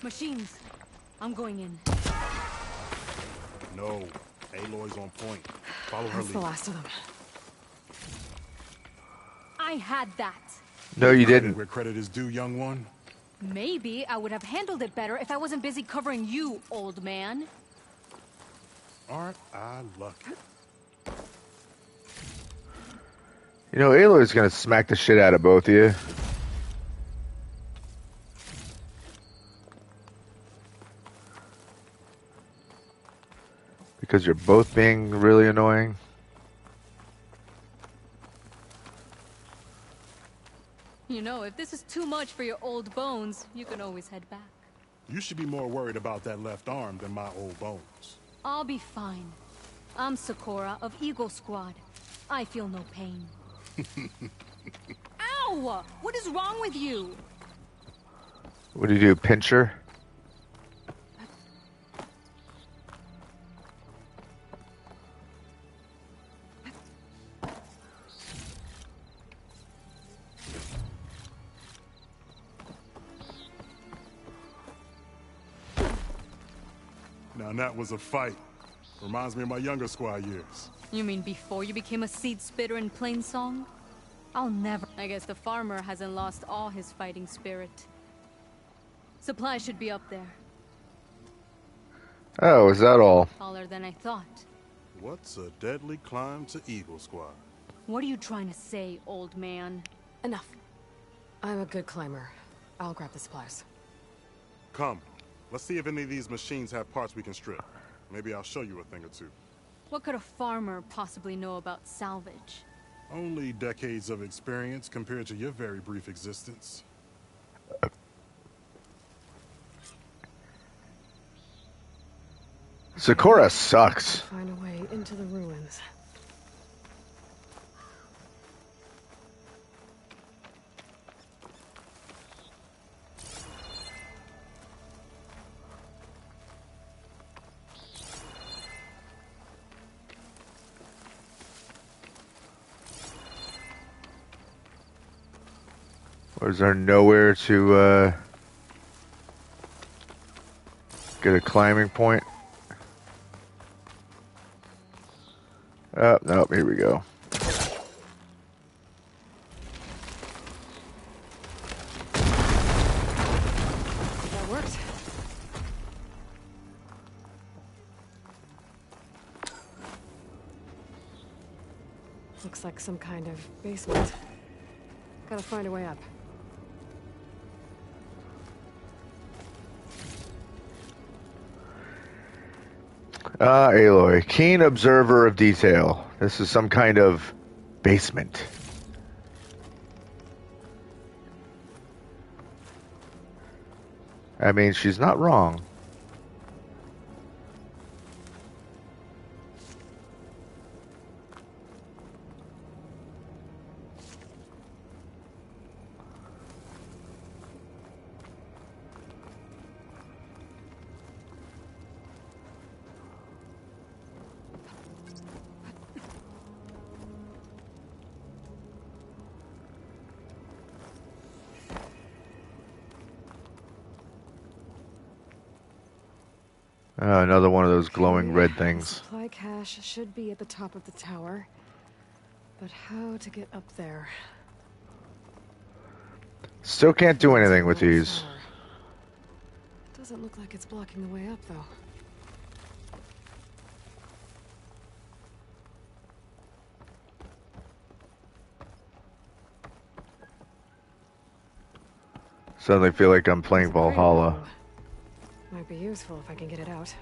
S12: Machines. I'm going in.
S16: No. Aloy's on point. Follow her
S2: That's
S16: lead.
S2: the last of them.
S12: I had that.
S1: No, you didn't.
S16: Where credit is due, young one.
S12: Maybe I would have handled it better if I wasn't busy covering you, old man.
S16: Aren't I lucky?
S1: You know, Aloy's gonna smack the shit out of both of you. Because you're both being really annoying.
S12: You know, if this is too much for your old bones, you can always head back.
S16: You should be more worried about that left arm than my old bones.
S12: I'll be fine. I'm Sakura of Eagle Squad. I feel no pain. Ow! What is wrong with you?
S1: What do you do, pinch her?
S16: Now that was a fight. Reminds me of my younger squad years.
S12: You mean before you became a seed spitter in Plainsong? I'll never... I guess the farmer hasn't lost all his fighting spirit. Supplies should be up there.
S1: Oh, is that all?
S12: Taller than I thought.
S16: What's a deadly climb to Eagle Squad?
S12: What are you trying to say, old man?
S2: Enough. I'm a good climber. I'll grab the supplies.
S16: Come, let's see if any of these machines have parts we can strip. Maybe I'll show you a thing or two.
S12: What could a farmer possibly know about salvage?
S16: Only decades of experience compared to your very brief existence.
S1: Sakura sucks.
S2: Find a way into the ruins.
S1: Or is there nowhere to get a climbing point? Oh, no, here we go.
S2: That worked. Looks like some kind of basement. Gotta find a way up.
S1: Aloy, keen observer of detail. This is some kind of basement. I mean, she's not wrong. Another one of those glowing red things.
S2: Supply cache should be at the top of the tower. But how to get up there?
S1: Still can't do anything with these.
S2: It doesn't look like it's blocking the way up, though.
S1: Suddenly feel like I'm playing Valhalla.
S2: Might be useful if I can get it out.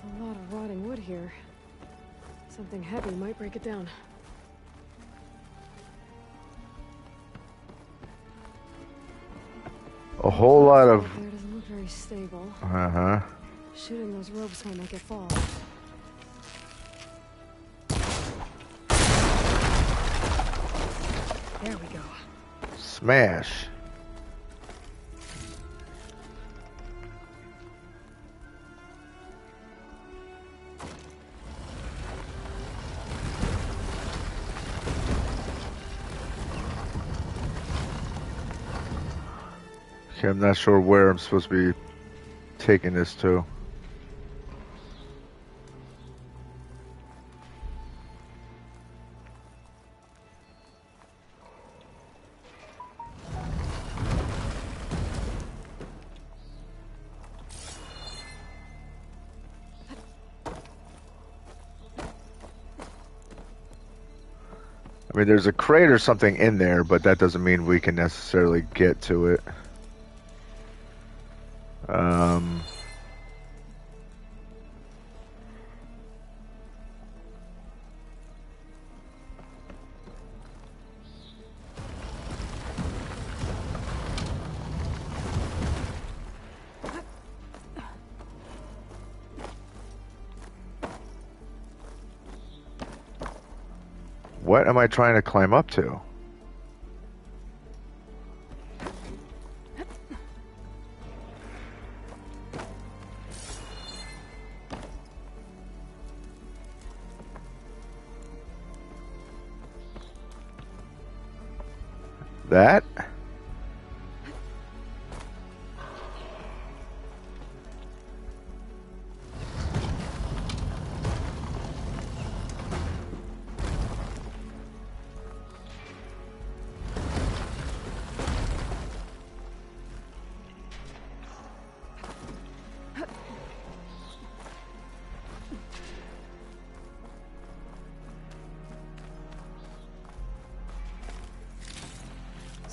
S2: A lot of rotting wood here. Something heavy might break it down.
S1: A whole lot of...
S2: There doesn't look very stable.
S1: Uh-huh.
S2: Shooting those ropes might make it fall. There we go.
S1: Smash. Okay, I'm not sure where I'm supposed to be taking this to. I mean, there's a crate or something in there, but that doesn't mean we can necessarily get to it. What am I trying to climb up to? That?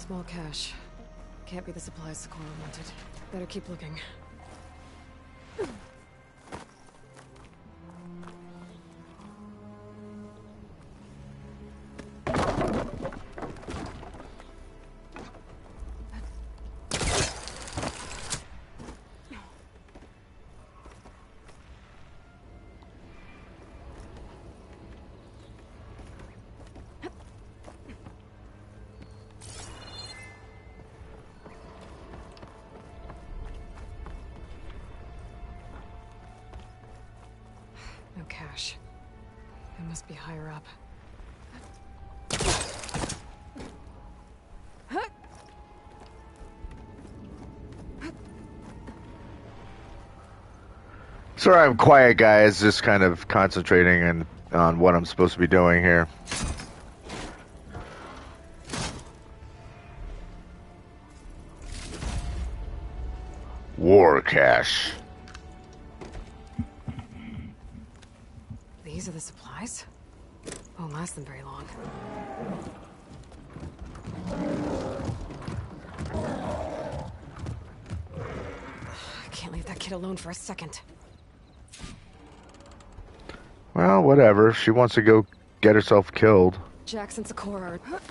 S2: Small cache. Can't be the supplies Sakura wanted. Better keep looking. No cache. It must be higher up.
S1: Sorry, I'm quiet, guys. Just kind of concentrating on what I'm supposed to be doing here. War cache.
S2: These are the supplies? Won't last them very long. I can't leave that kid alone for a second.
S1: Well, whatever. She wants to go get herself killed.
S2: Jackson Sakura are...
S1: What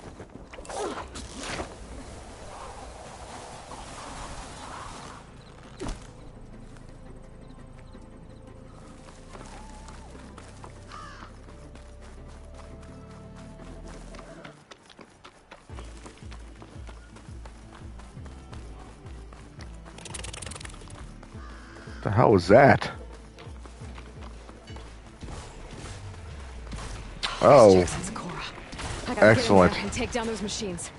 S1: the hell was that? Oh, excellent.
S2: And take down those machines.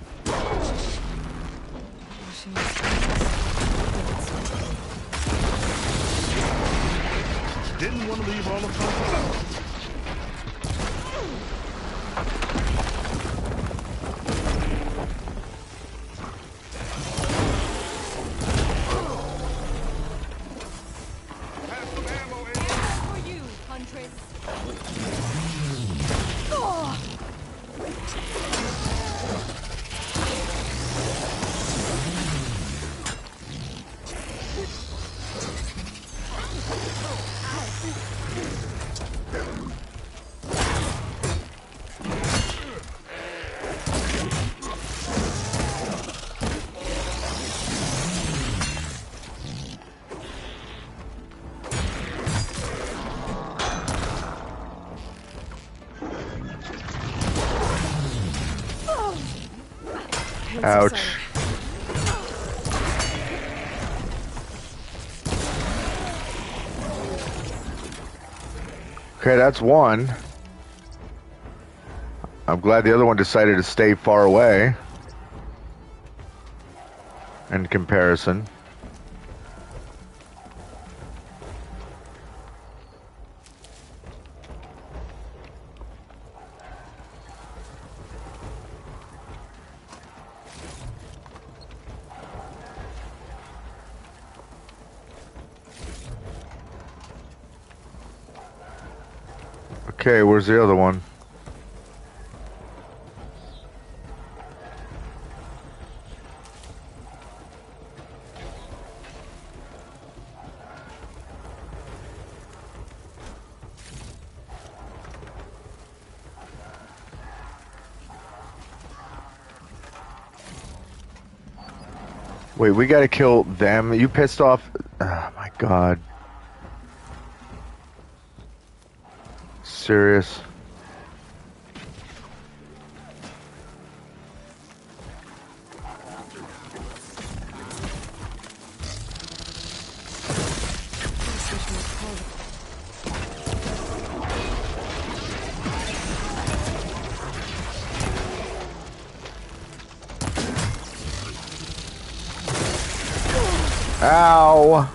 S16: Didn't want to leave all of us.
S1: Ouch. Okay, that's one. I'm glad the other one decided to stay far away. In comparison. Okay, where's the other one? Wait, we gotta kill them? You pissed off? Oh my god. Serious? Ow!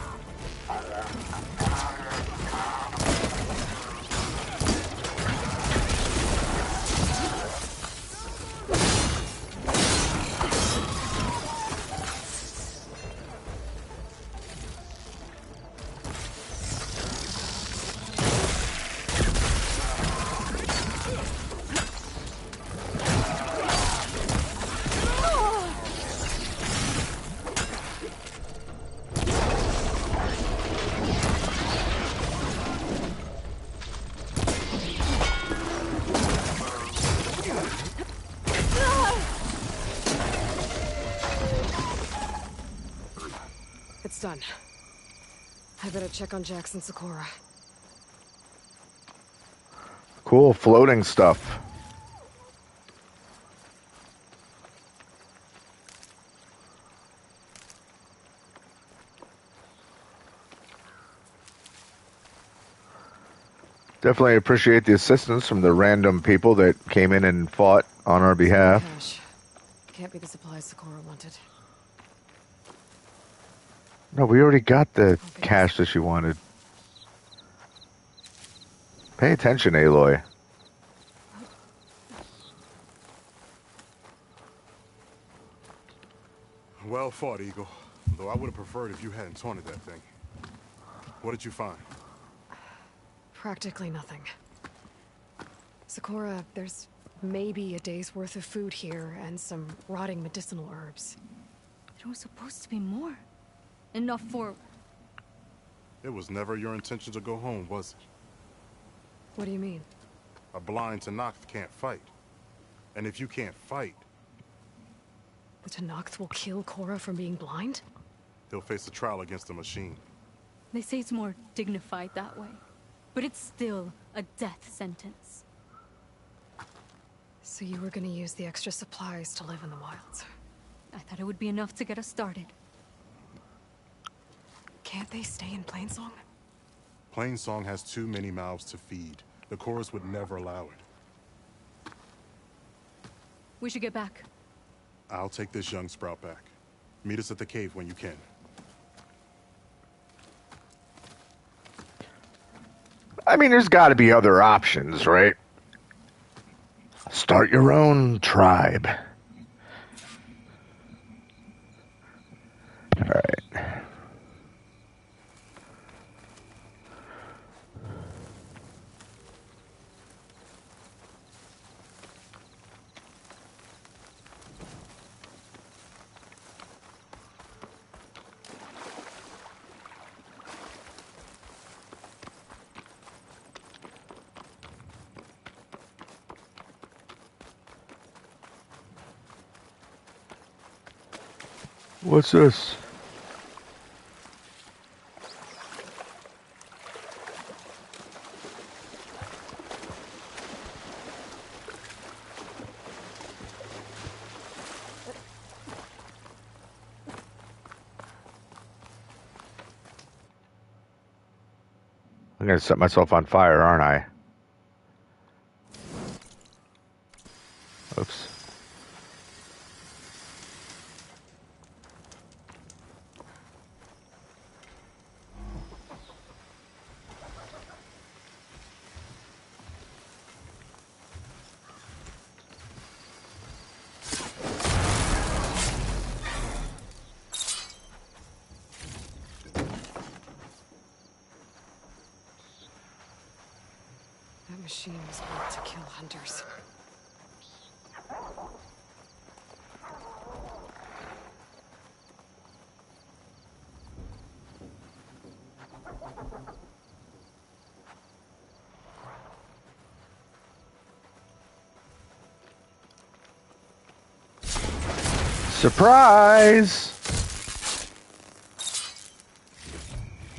S2: done. I better check on Jackson Sakura.
S1: Cool floating stuff. Definitely appreciate the assistance from the random people that came in and fought on our behalf.
S2: Cash. Can't be the supplies Sakura wanted.
S1: No, we already got the cash that she wanted. Pay attention, Aloy.
S16: Well fought, Eagle. Though I would have preferred if you hadn't taunted that thing. What did you find?
S2: Practically nothing. Sakura, there's maybe a day's worth of food here and some rotting medicinal herbs.
S12: There was supposed to be more. Enough for...
S16: It was never your intention to go home, was it?
S2: What do you mean?
S16: A blind Tenakth can't fight. And if you can't fight...
S2: The Tenakth will kill Korra from being blind?
S16: He'll face a trial against the machine.
S12: They say it's more dignified that way. But it's still a death sentence.
S2: So you were gonna use the extra supplies to live in the wilds?
S12: I thought it would be enough to get us started.
S2: Can't they stay in Plainsong?
S16: Plainsong has too many mouths to feed. The chorus would never allow it.
S12: We should get back.
S16: I'll take this young sprout back. Meet us at the cave when you can.
S1: I mean, there's got to be other options, right? Start your own tribe. All right. What's this? I'm gonna set myself on fire, aren't I? Oops.
S2: That machine was built to kill hunters.
S1: Surprise!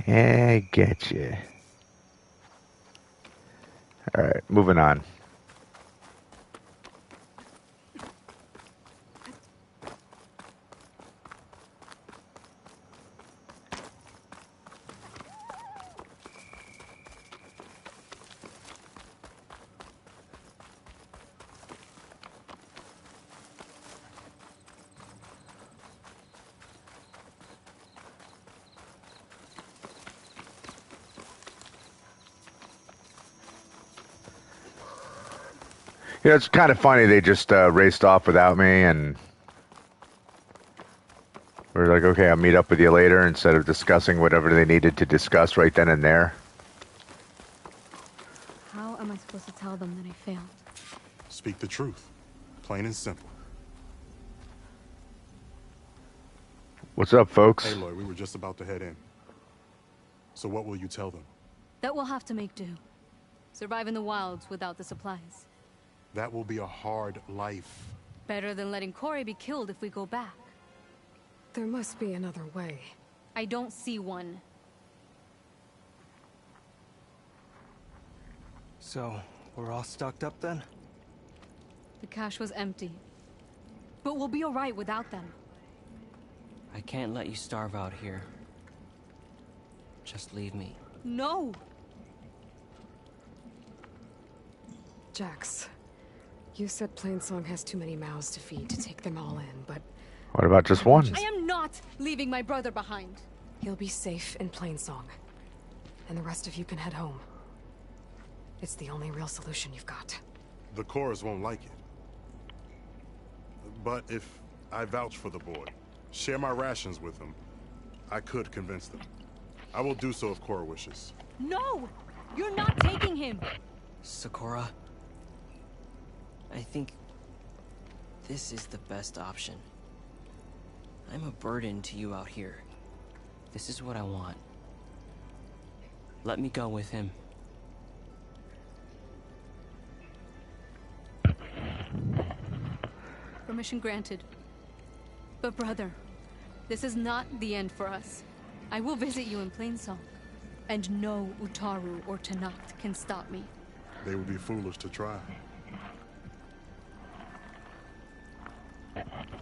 S1: I get you. All right, moving on. You know, it's kind of funny they just raced off without me, and we're like, okay, I'll meet up with you later, instead of discussing whatever they needed to discuss right then and there.
S12: How am I supposed to tell them that I failed?
S16: Speak the truth. Plain and simple.
S1: What's up, folks?
S16: Aloy, we were just about to head in. So what will you tell them?
S12: That we'll have to make do. Survive in the wilds without the supplies.
S16: That will be a hard life.
S12: Better than letting Corey be killed if we go back.
S2: There must be another way.
S12: I don't see one.
S14: So, we're all stocked up then?
S12: The cache was empty. But we'll be alright without them.
S15: I can't let you starve out here. Just leave me.
S12: No!
S2: Jax, you said Plainsong has too many mouths to feed to take them all in, but...
S1: What about just one?
S12: I am not leaving my brother behind.
S2: He'll be safe in Plainsong. And the rest of you can head home. It's the only real solution you've got.
S16: The Chorus won't like it. But if I vouch for the boy, share my rations with him, I could convince them. I will do so if Cora wishes.
S12: No! You're not taking him!
S15: Sakura, I think this is the best option. I'm a burden to you out here. This is what I want. Let me go with him.
S12: Permission granted. But brother, this is not the end for us. I will visit you in Plainsong. And no Utaru or Tanakh can stop me.
S16: They would be foolish to try.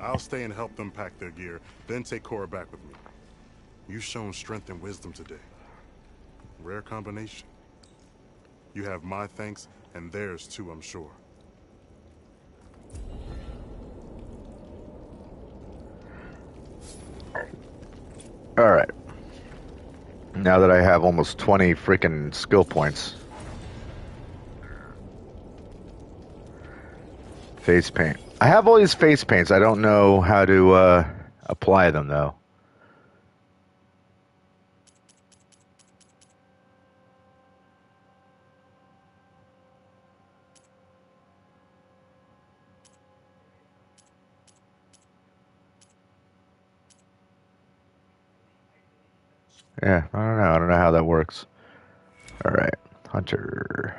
S16: I'll stay and help them pack their gear, then take Cora back with me. You've shown strength and wisdom today. Rare combination. You have my thanks, and theirs too, I'm sure.
S1: Alright. Now that I have almost 20 freaking skill points. Face paint. I have all these face paints. I don't know how to apply them, though. Yeah, I don't know. I don't know how that works. Alright. Hunter.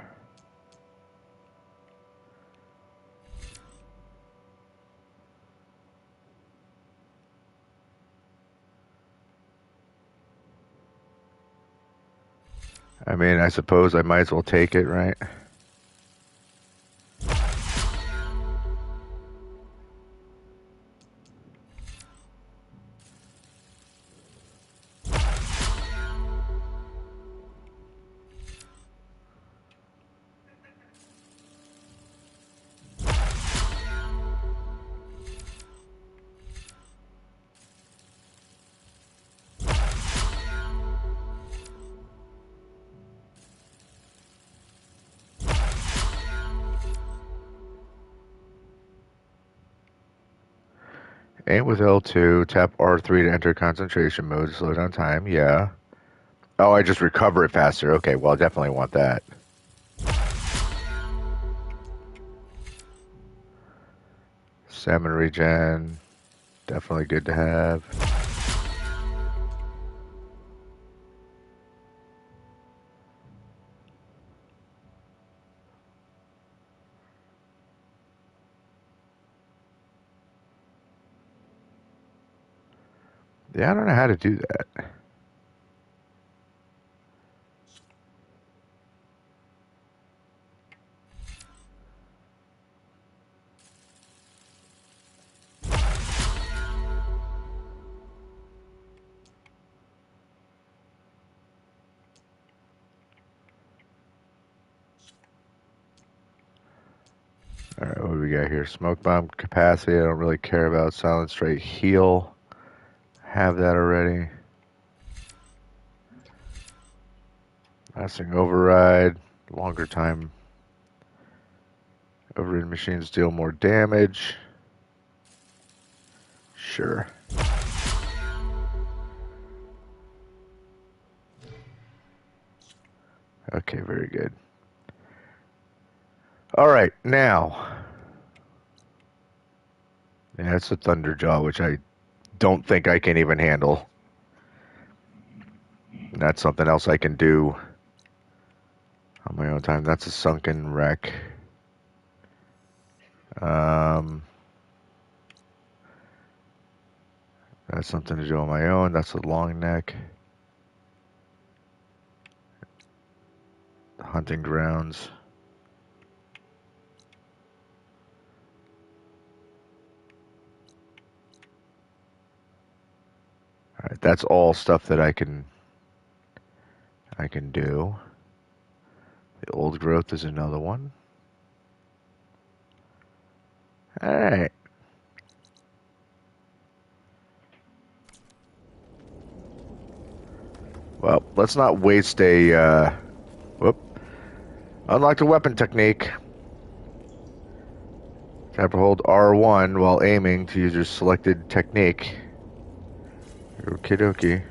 S1: I mean, I suppose I might as well take it, right? Aim with L2, tap R3 to enter concentration mode to slow down time, yeah. Oh, I just recover it faster. Okay, well, I definitely want that. Salmon regen, definitely good to have. Yeah, I don't know how to do that. Alright, what do we got here? Smoke bomb capacity, I don't really care about. Silent straight heal. Have that already. Lasting override. Longer time. Overridden machines deal more damage. Sure. Okay, very good. Alright, now. Yeah, it's a Thunderjaw, which I don't think I can even handle. That's something else I can do on my own time. That's a sunken wreck. That's something to do on my own. That's a long neck. Hunting grounds. All right, that's all stuff that I can do. The old growth is another one. All right. Well, let's not waste a whoop. Unlock the weapon technique. Tap or hold R1 while aiming to use your selected technique. Okie dokie.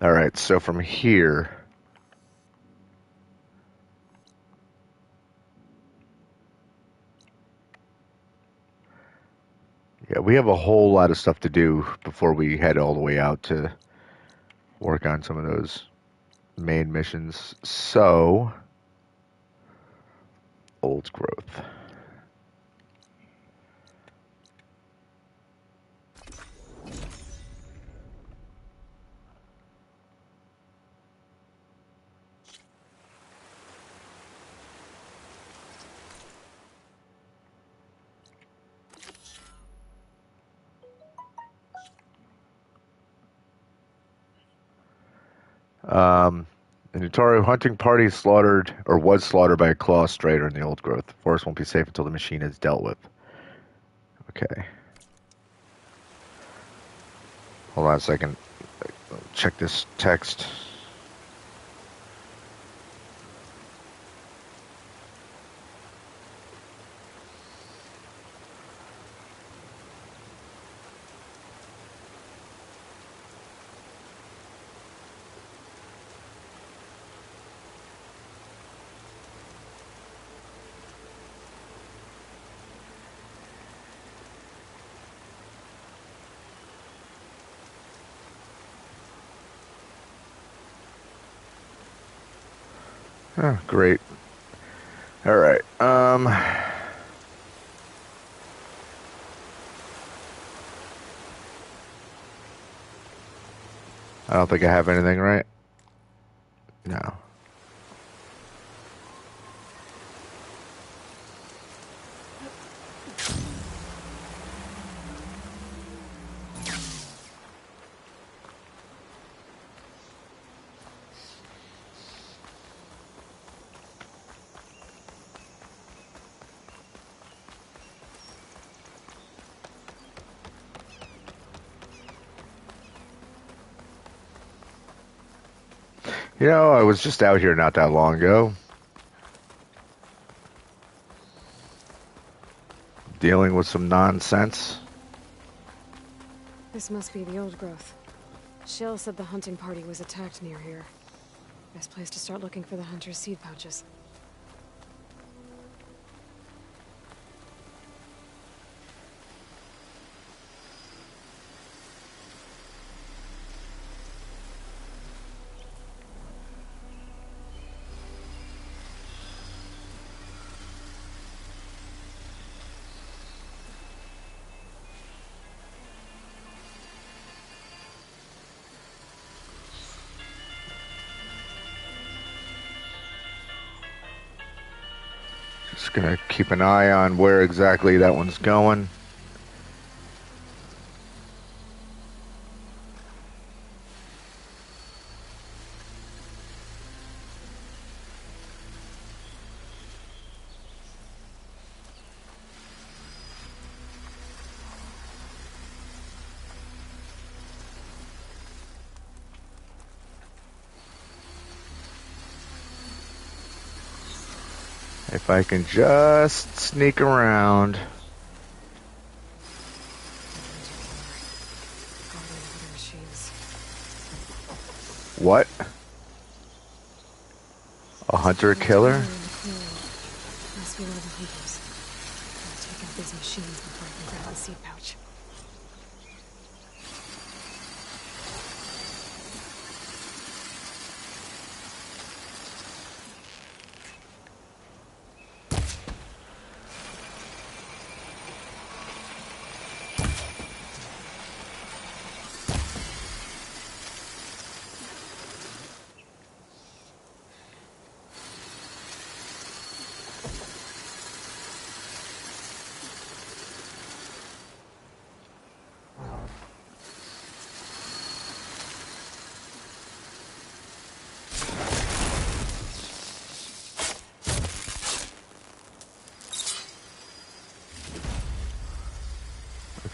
S1: All right, so from here, yeah, we have a whole lot of stuff to do before we head all the way out to work on some of those main missions. So, old growth. An Utaru hunting party slaughtered or was slaughtered by a claw strider in the old growth. The forest won't be safe until the machine is dealt with. Okay. Hold on a second. Check this text. Oh, great. All right. I don't think I have anything, right? No. You know, I was just out here not that long ago. Dealing with some nonsense.
S2: This must be the old growth. Shell said the hunting party was attacked near here. Best place to start looking for the hunter's seed pouches.
S1: Just gonna keep an eye on where exactly that one's going. If I can just sneak around. What? A hunter-killer?
S2: Must be one of the hunters. I'll take out these machines before I can grab the seed pouch.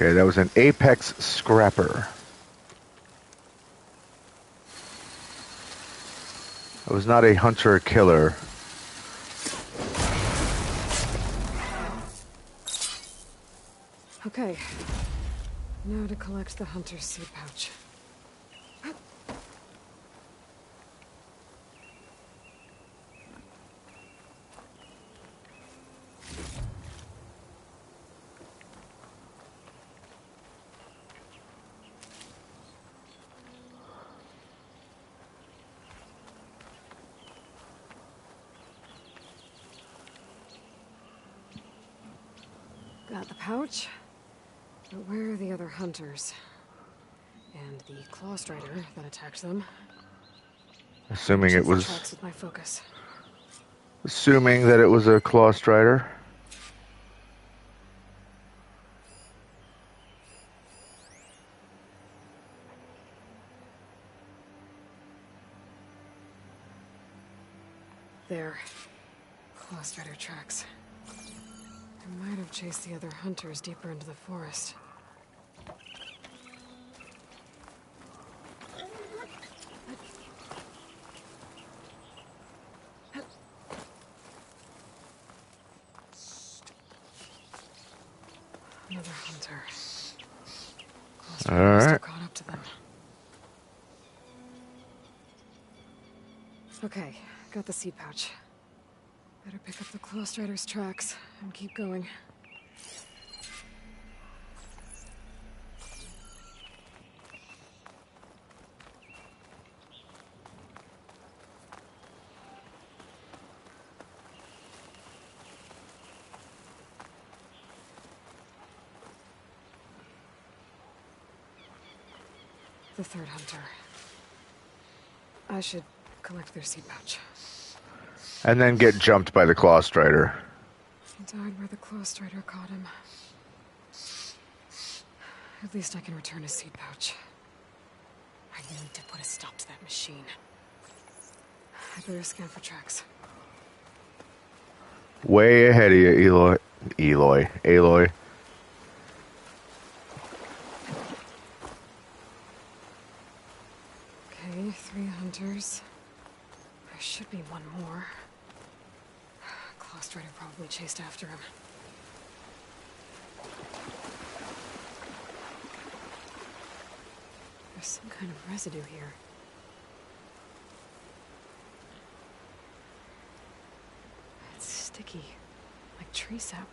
S1: Okay, that was an apex scrapper. It was not a hunter-killer.
S2: Okay. Now to collect the hunter's seed pouch. Got the pouch. But where are the other hunters? And the claw strider that attacked them?
S1: Assuming it was...
S2: Tracks with my focus.
S1: Assuming that it was a claw strider.
S2: There. Claw strider tracks. I might have chased the other hunters deeper into the forest. Another hunter. All right. Caught up to them. Okay, got the seed pouch. Better pick up the claw strider's tracks and keep going. The third hunter. I should collect their seed pouch.
S1: And then get jumped by the claw strider.
S2: He died where the claw strider caught him. At least I can return his seed pouch. I need to put a stop to that machine. I better scan for tracks.
S1: Way ahead of you, Aloy.
S2: Okay, 3 hunters. There should be one more. Claw strider probably chased after him. There's some kind of residue here. It's sticky, like tree sap.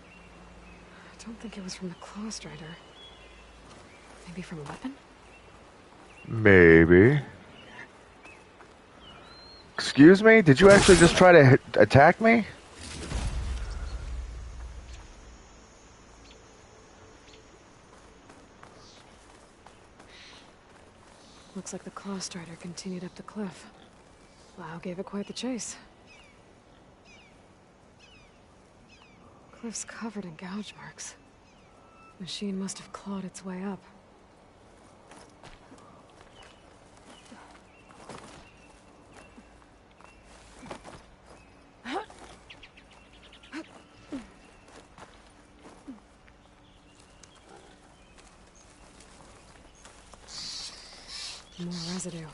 S2: I don't think it was from the claw strider. Maybe from a weapon?
S1: Maybe. Excuse me? Did you actually just try to attack me?
S2: Looks like the claw strider continued up the cliff. Lau gave it quite the chase. Cliff's covered in gouge marks. Machine must have clawed its way up. More residue.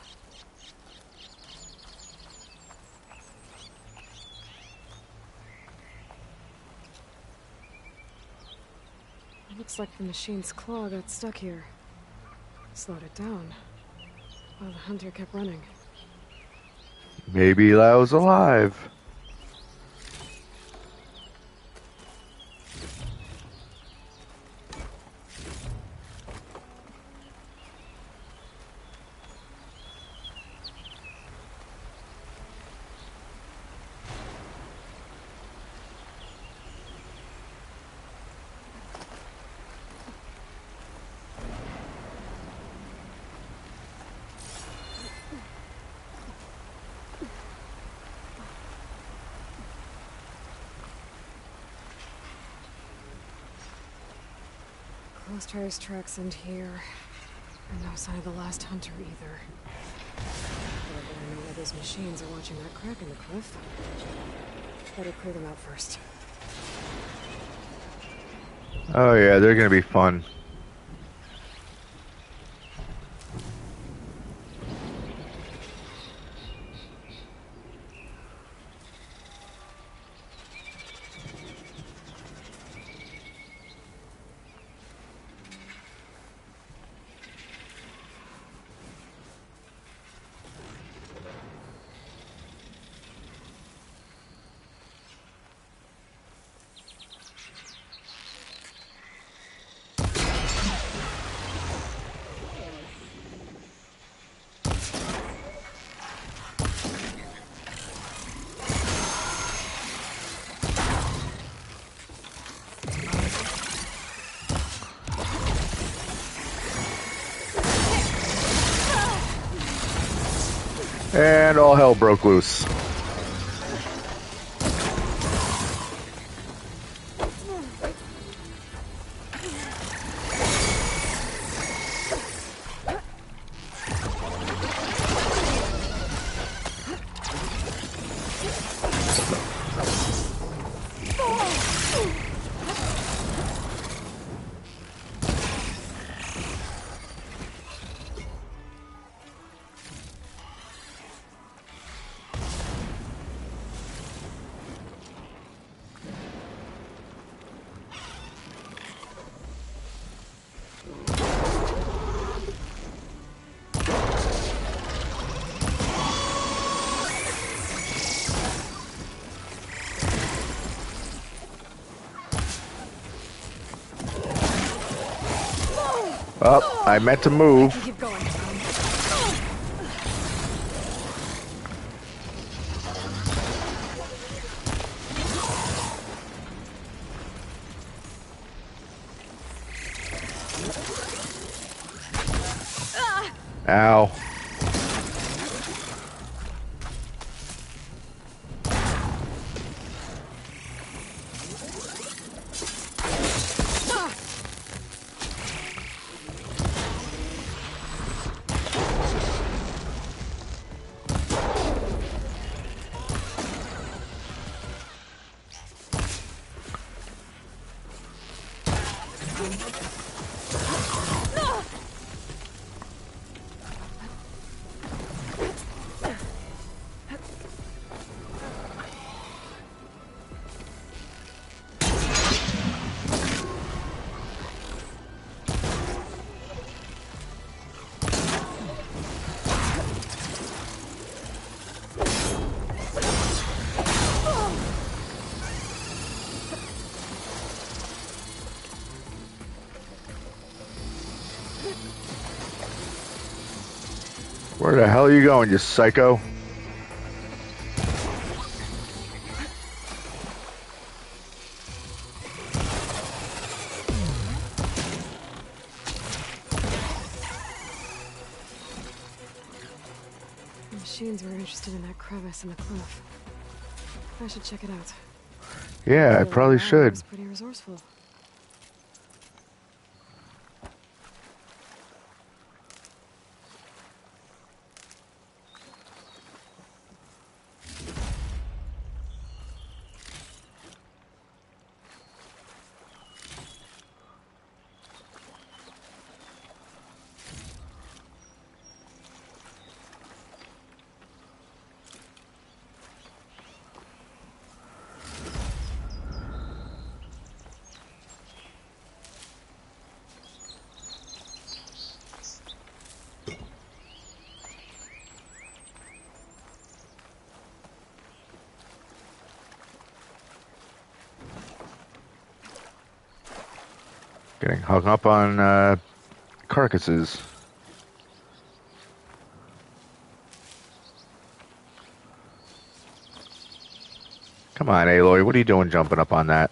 S2: It looks like the machine's claw got stuck here. Slowed it down. Well, the hunter kept running.
S1: Maybe Lau's alive.
S2: Close tracks end here. And no sign of the last hunter either. But I better know why those machines are watching that crack in the cliff. Better clear them out first.
S1: Oh yeah, they're gonna be fun. And all hell broke loose. Oh, I meant to move.
S2: Keep going.
S1: Ow. Where the hell are you going, you psycho?
S2: The machines were interested in that crevice in the cliff. I should check it out.
S1: Yeah, I probably should.
S2: It's pretty resourceful.
S1: Getting hung up on carcasses. Come on, Aloy, what are you doing jumping up on that?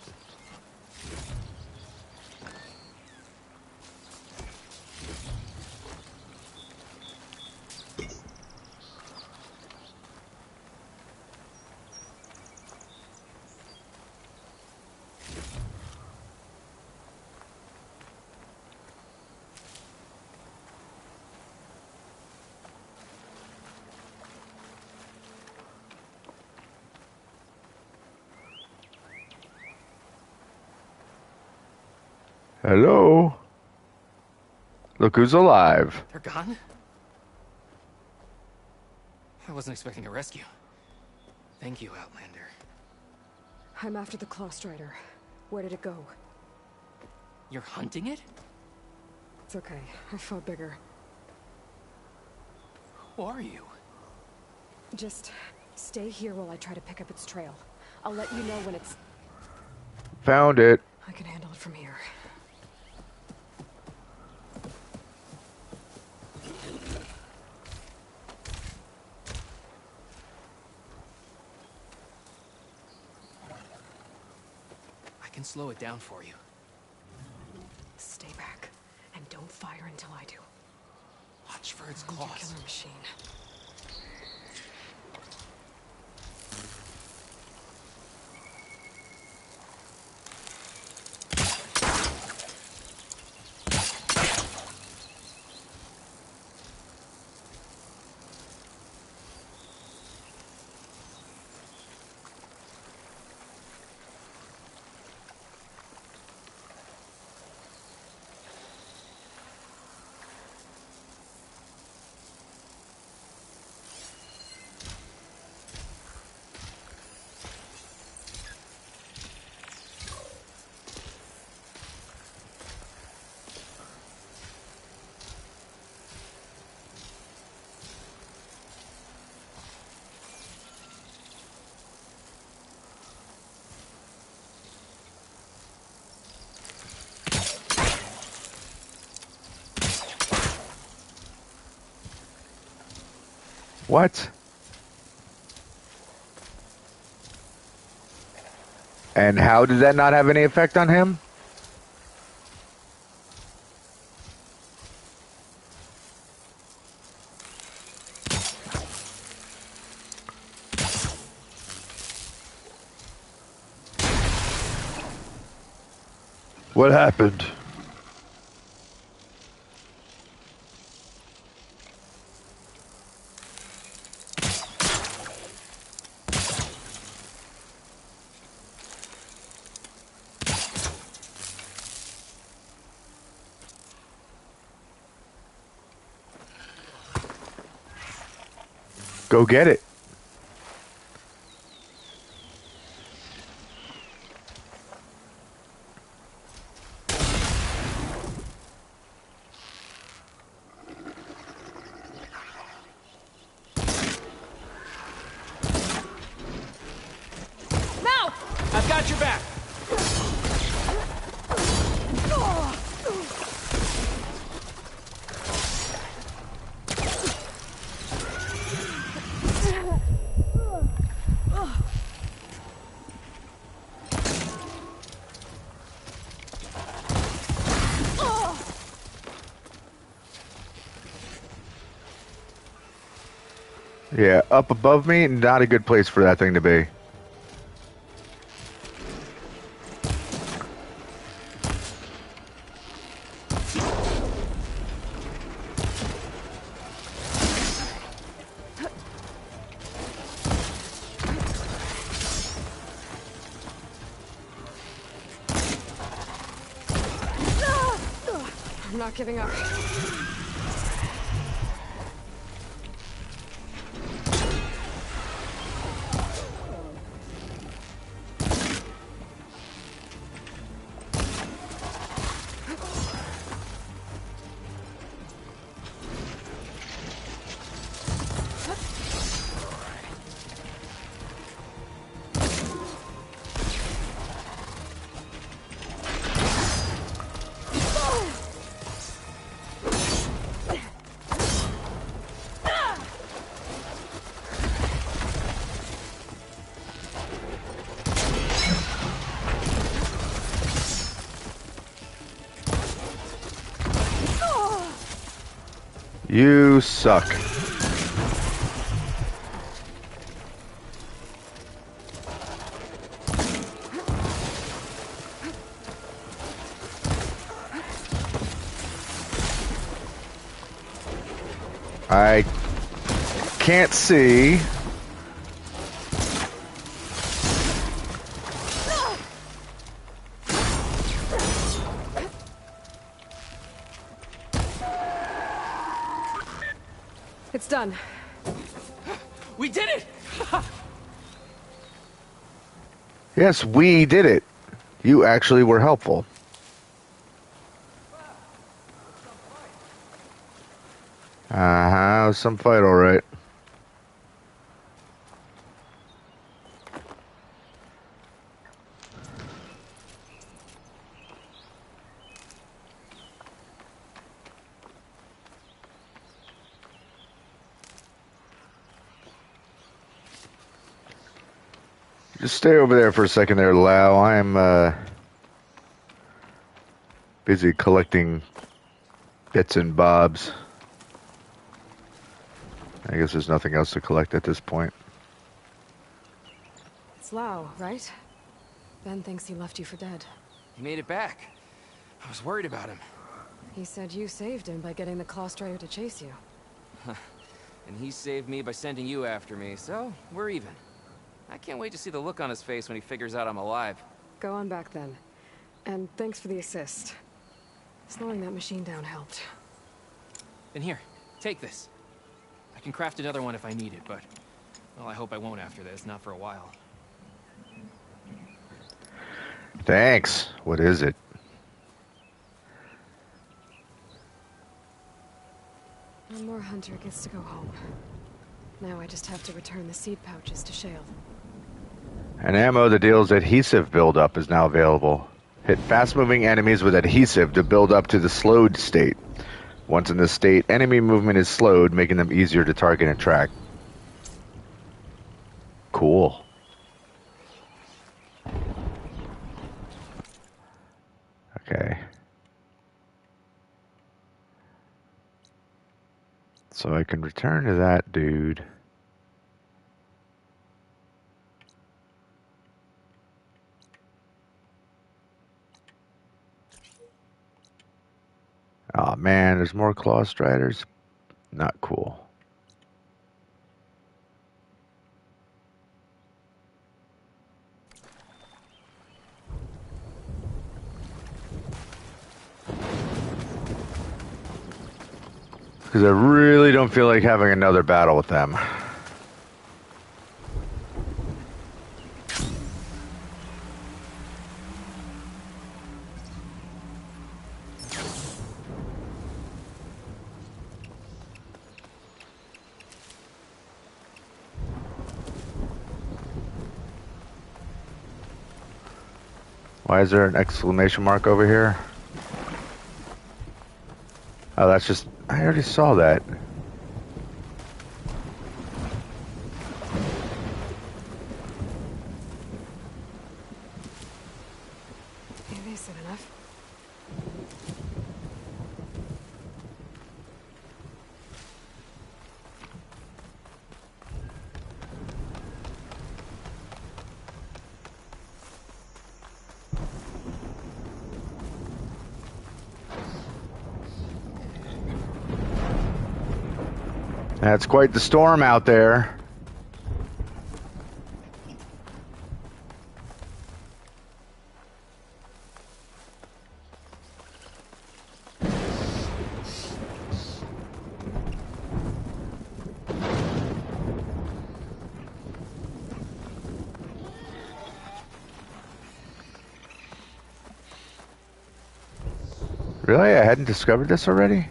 S1: Hello? Look who's alive.
S15: They're gone? I wasn't expecting a rescue. Thank you, Outlander.
S2: I'm after the Claw Strider. Where did it go?
S15: You're hunting it?
S2: It's okay. I fought bigger.
S15: Who are you?
S2: Just stay here while I try to pick up its trail. I'll let you know when it's...
S1: Found it.
S2: I can handle it from here.
S15: I can slow it down for you.
S2: Stay back, and don't fire until I do.
S15: Watch for its
S2: Hold your
S15: claws.
S2: killer machine.
S1: What? And how did that not have any effect on him? What happened? Go get it.
S12: Now!
S5: I've got your back.
S1: Yeah, up above me, not a good place for that thing to be.
S2: I'm not giving up.
S1: You suck. I can't see.
S2: It's done.
S15: We did it!
S1: Yes, we did it. You actually were helpful. Uh-huh, some fight, all right. Just stay over there for a second there, Lau. I'm busy collecting bits and bobs. I guess there's nothing else to collect at this point.
S2: It's Lau, right? Ben thinks he left you for dead.
S15: He made it back. I was worried about him.
S2: He said you saved him by getting the Clawstrider to chase you.
S15: And he saved me by sending you after me, so we're even. I can't wait to see the look on his face when he figures out I'm alive.
S2: Go on back then. And thanks for the assist. Slowing that machine down helped.
S15: Then here, take this. I can craft another one if I need it, but... well, I hope I won't after this, not for a while.
S1: Thanks. What is it?
S2: One more hunter gets to go home. Now I just have to return the seed pouches to Shale.
S1: An ammo that deals adhesive buildup is now available. Hit fast-moving enemies with adhesive to build up to the slowed state. Once in this state, enemy movement is slowed, making them easier to target and track. Cool. Okay. So I can return to that dude. Oh man, there's more claw striders. Not cool. Because I really don't feel like having another battle with them. Why is there an exclamation mark over here? Oh, that's just... I already saw that.
S2: Maybe I said enough.
S1: That's quite the storm out there. Really? I hadn't discovered this already?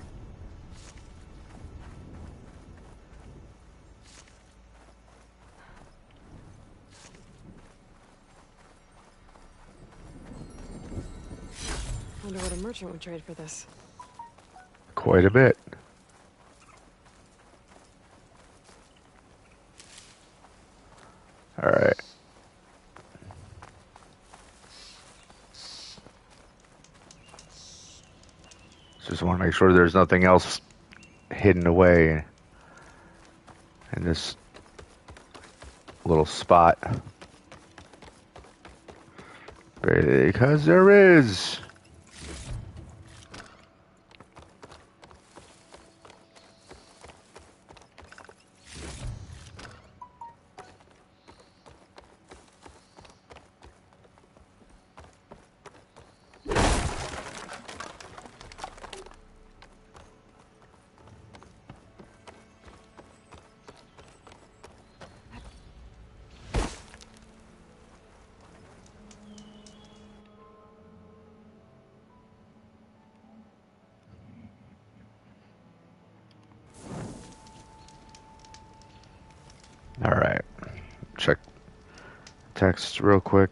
S2: Wonder what a merchant would trade for this.
S1: Quite a bit. All right. Just want to make sure there's nothing else hidden away in this little spot. Because there is. All right, check text real quick.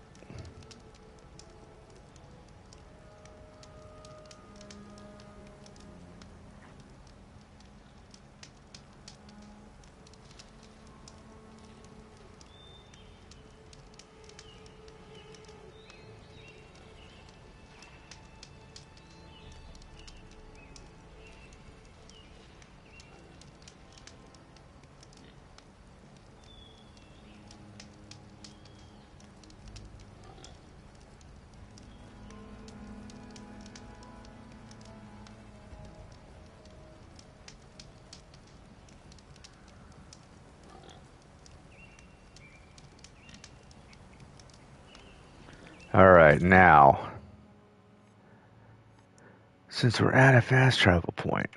S1: All right, now, since we're at a fast travel point,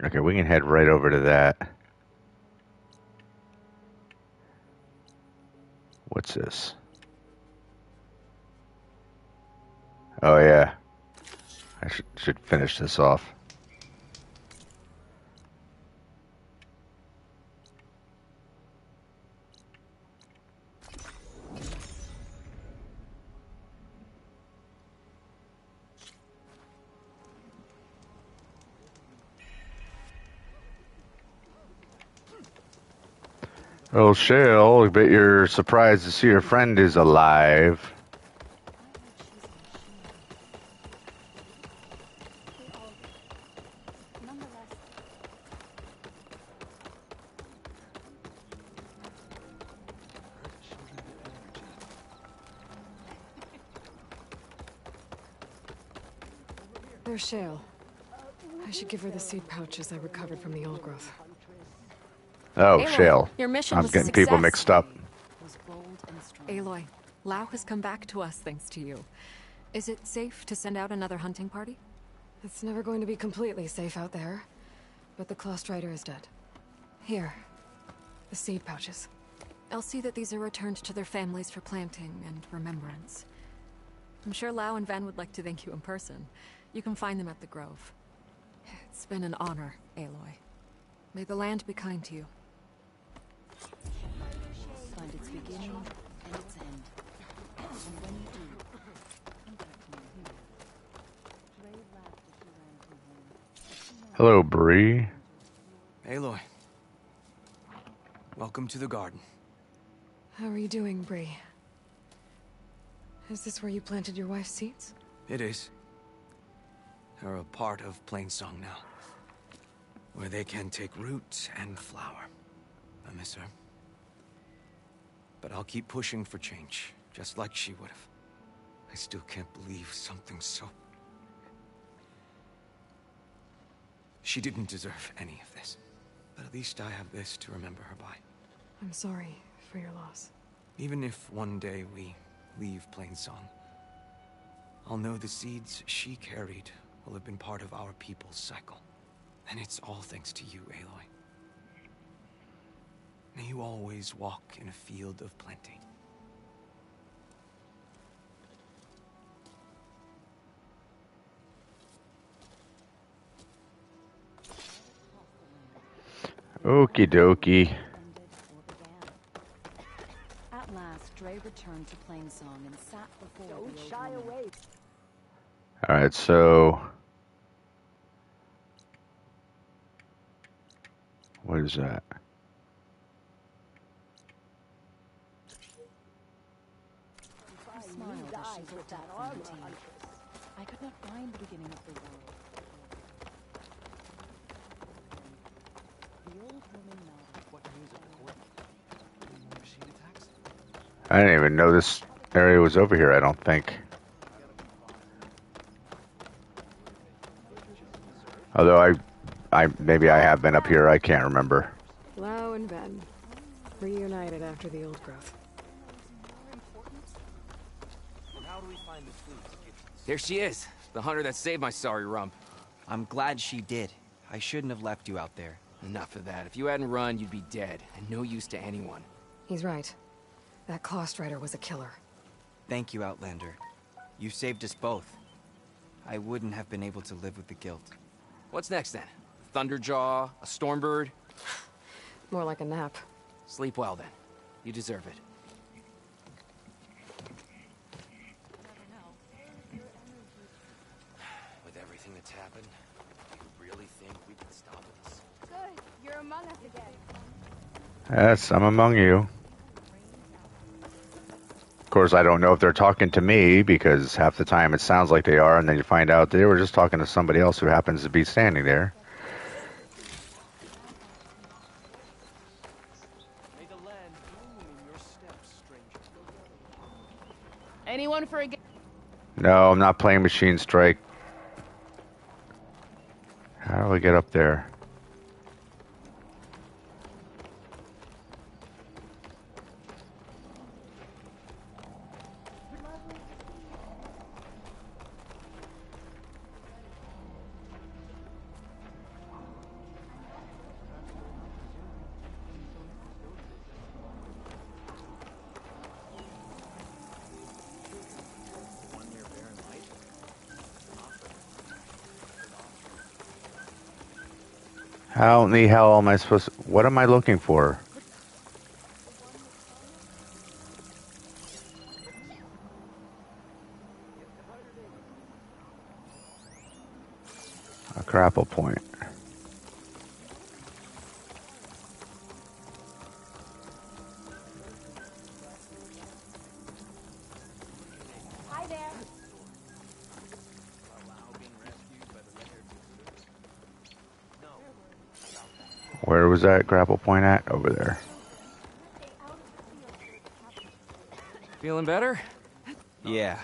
S1: okay, we can head right over to that. What's this? Oh yeah, I should finish this off. Oh, Shale, I bet you're surprised to see your friend is alive.
S2: There's Shale. I should give her the seed pouches I recovered from the old growth.
S1: Oh,
S4: Aloy,
S1: Shale.
S4: your mission
S1: I'm
S4: was a
S1: getting people
S4: success.
S1: mixed up.
S4: Aloy, Lao has come back to us thanks to you. Is it safe to send out another hunting party?
S2: It's never going to be completely safe out there, but the Claw Strider is dead. Here, the seed pouches.
S4: I'll see that these are returned to their families for planting and remembrance. I'm sure Lao and Van would like to thank you in person. You can find them at the Grove. It's been an honor, Aloy. May the land be kind to you.
S9: Find its beginning and its end. And when you do, come back to me here. Ray laughed as she ran from home.
S1: Hello, Bree.
S5: Aloy. Welcome to the garden.
S2: How are you doing, Bree? Is this where you planted your wife's seeds?
S5: It is. They're a part of Plainsong now, where they can take root and flower. I miss her. But I'll keep pushing for change, just like she would have. I still can't believe something so... She didn't deserve any of this. But at least I have this to remember her by.
S2: I'm sorry for your loss.
S5: Even if one day we leave Plainsong, I'll know the seeds she carried will have been part of our people's cycle. And it's all thanks to you, Aloy. May you always walk in a field of plenty.
S1: Okie dokie.
S9: At last, Dre returned to Plainsong and sat before the old woman.
S1: Alright, so... what is that?
S9: She smiled as she looked at the tea. I I could not find the beginning of the world. The old woman nodded. What music?
S14: Machine attacks?
S1: I didn't even know this area was over here, I don't think. Although maybe I have been up here, I can't remember.
S2: Lau and Ben, reunited after the old growth.
S17: There she is, the hunter that saved my sorry rump.
S6: I'm glad she did. I shouldn't have left you out there.
S17: Enough of that. If you hadn't run, you'd be dead, and no use to anyone.
S2: He's right. That Claw Strider was a killer.
S6: Thank you, Outlander. You saved us both. I wouldn't have been able to live with the guilt.
S17: What's next then? Thunderjaw? A Stormbird?
S2: More like a nap.
S17: Sleep well then. You deserve it.
S18: With everything that's happened, do you really think we can stop this?
S19: Good. You're among us again.
S1: Yes, I'm among you. Of course, I don't know if they're talking to me, because half the time it sounds like they are, and then you find out they were just talking to somebody else who happens to be standing there.
S19: Anyone for a game?
S1: No, I'm not playing Machine Strike. How do I get up there? How in the hell am I supposed to... What am I looking for? A grapple point.
S19: Hi there.
S1: Where was that grapple point at? Over there.
S17: Feeling better?
S6: Yeah.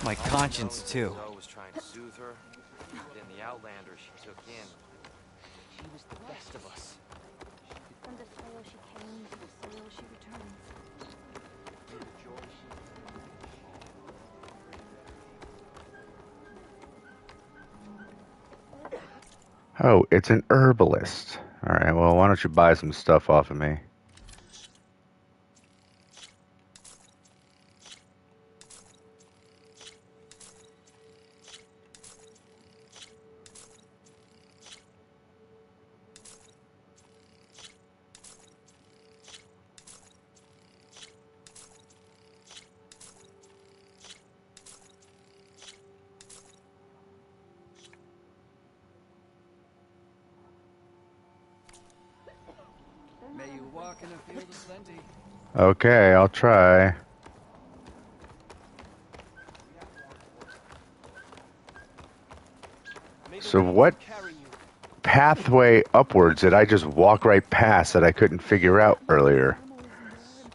S6: My conscience, too.
S18: Zoe was trying to soothe her. Then the Outlander she took in. She was the best of us.
S19: From the soil she came, to the soil she returns.
S18: May the joy she
S1: Oh, it's an herbalist. Alright, well, why don't you buy some stuff off of me?
S20: May you walk in a field of plenty.
S1: Okay, I'll try. So what pathway upwards did I just walk right past that I couldn't figure out earlier?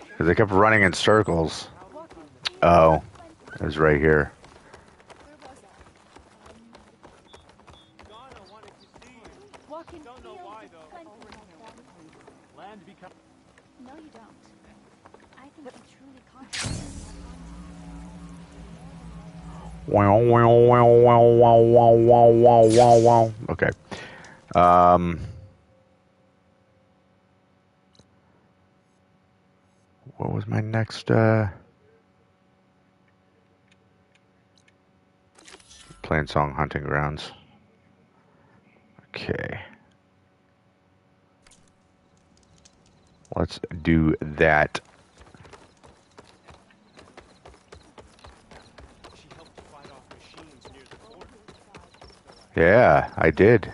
S1: Because I kept running in circles. Oh, it was right here.
S19: No, you don't. I think you truly contemplate.
S1: Wow, wow, wow, wow, wow, wow, wow, wow, wow, wow. Okay. What was my next, Plainsong Hunting Grounds. Okay. Let's do that. Yeah, I did.
S19: The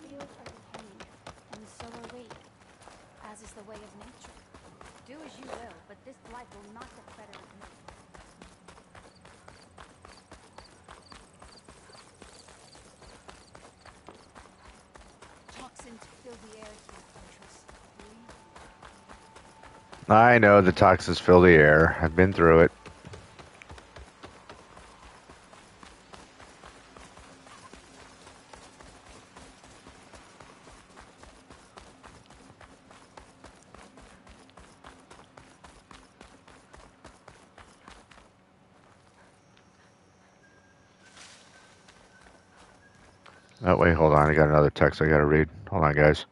S19: fields are decaying, and so are we. As is
S1: I know the toxins fill the air. I've been through it. Oh, wait, hold on. I got another text I gotta read. Hold on, guys.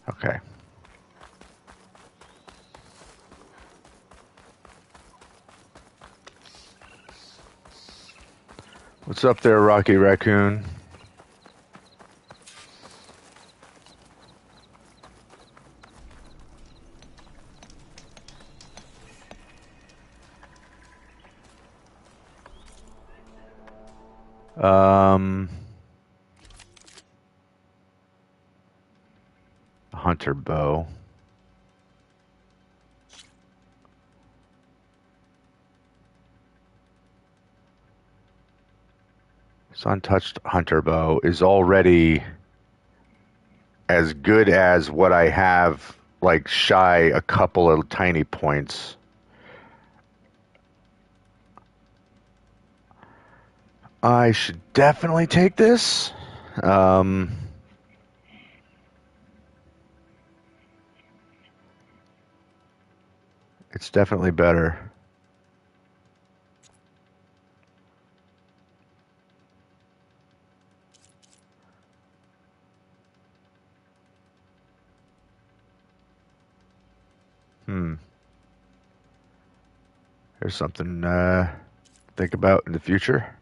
S1: Okay. What's up there, Rocky Raccoon? Hunter bow. This untouched hunter bow is already as good as what I have, like shy a couple of tiny points. I should definitely take this. It's definitely better. Here's something to think about in the future.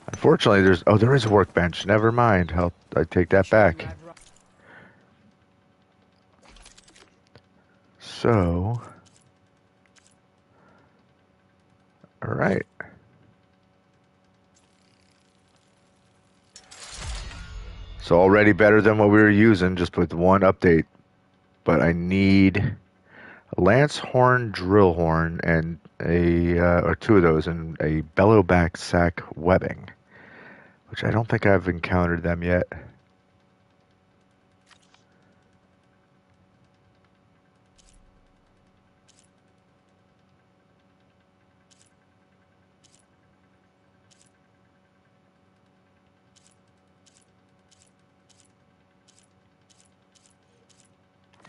S1: Unfortunately, there is a workbench. Never mind. I take that back. So, all right. So already better than what we were using, just with one update. But I need a lance horn, drill horn, and or two of those, and a bellowback sack webbing, which I don't think I've encountered them yet.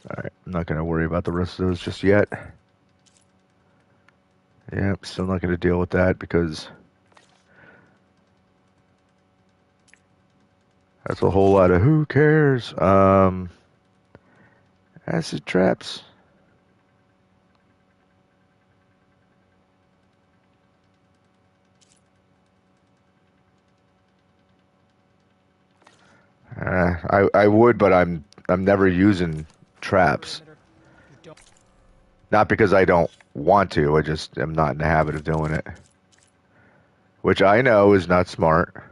S1: Alright, I'm not going to worry about the rest of those just yet. Yep, still not going to deal with that because that's a whole lot of who cares. Acid traps. I would, but I'm never using traps. Not because I don't want to, I just am not in the habit of doing it. Which I know is not smart.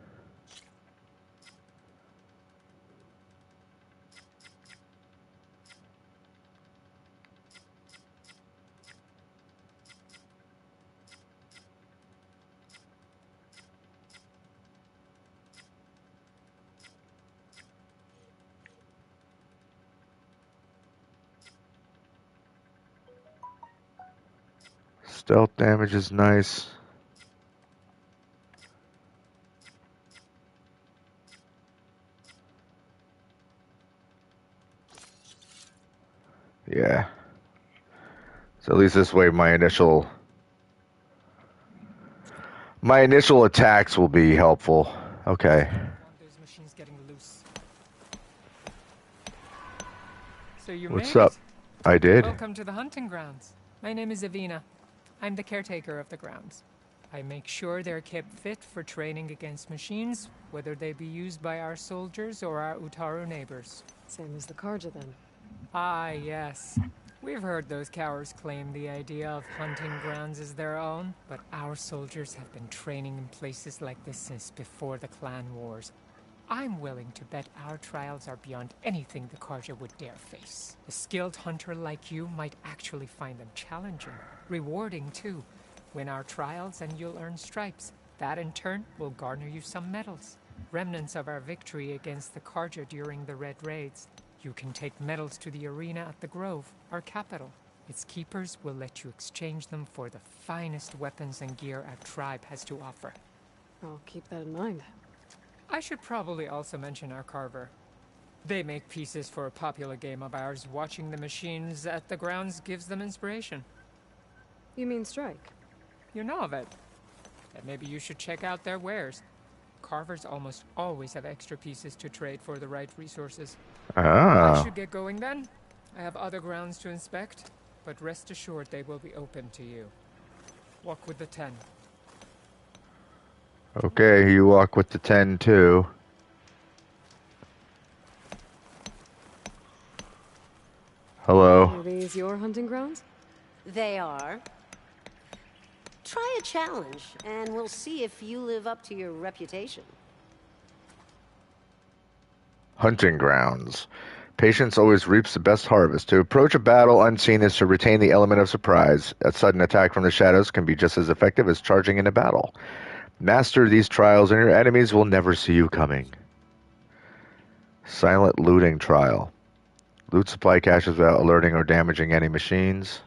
S1: Stealth damage is nice. Yeah. So at least this way my initial attacks will be helpful. Okay.
S21: Those machines getting loose. So you
S1: What's
S21: made
S1: up?
S21: it.
S1: I did.
S21: Welcome to the hunting grounds. My name is Avina. I'm the caretaker of the grounds. I make sure they're kept fit for training against machines, whether they be used by our soldiers or our Utaru neighbors.
S2: Same as the Karja, then.
S21: Ah, yes. We've heard those cowards claim the idea of hunting grounds as their own, but our soldiers have been training in places like this since before the clan wars. I'm willing to bet our trials are beyond anything the Karja would dare face. A skilled hunter like you might actually find them challenging, rewarding too. Win our trials and you'll earn stripes. That in turn will garner you some medals. Remnants of our victory against the Karja during the Red Raids. You can take medals to the arena at the Grove, our capital. Its keepers will let you exchange them for the finest weapons and gear our tribe has to offer.
S2: I'll keep that in mind.
S21: I should probably also mention our carver. They make pieces for a popular game of ours. Watching the machines at the grounds gives them inspiration.
S2: You mean strike?
S21: You know of it. Then maybe you should check out their wares. Carvers almost always have extra pieces to trade for the right resources. I should get going then. I have other grounds to inspect, but rest assured they will be open to you. Walk with the 10.
S1: Okay, you walk with the 10 too. Hello.
S2: Are these your hunting grounds?
S7: They are. Try a challenge, and we'll see if you live up to your reputation.
S1: Hunting grounds. Patience always reaps the best harvest. To approach a battle unseen is to retain the element of surprise. A sudden attack from the shadows can be just as effective as charging into battle. Master these trials and your enemies will never see you coming. Silent looting trial. Loot supply caches without alerting or damaging any machines.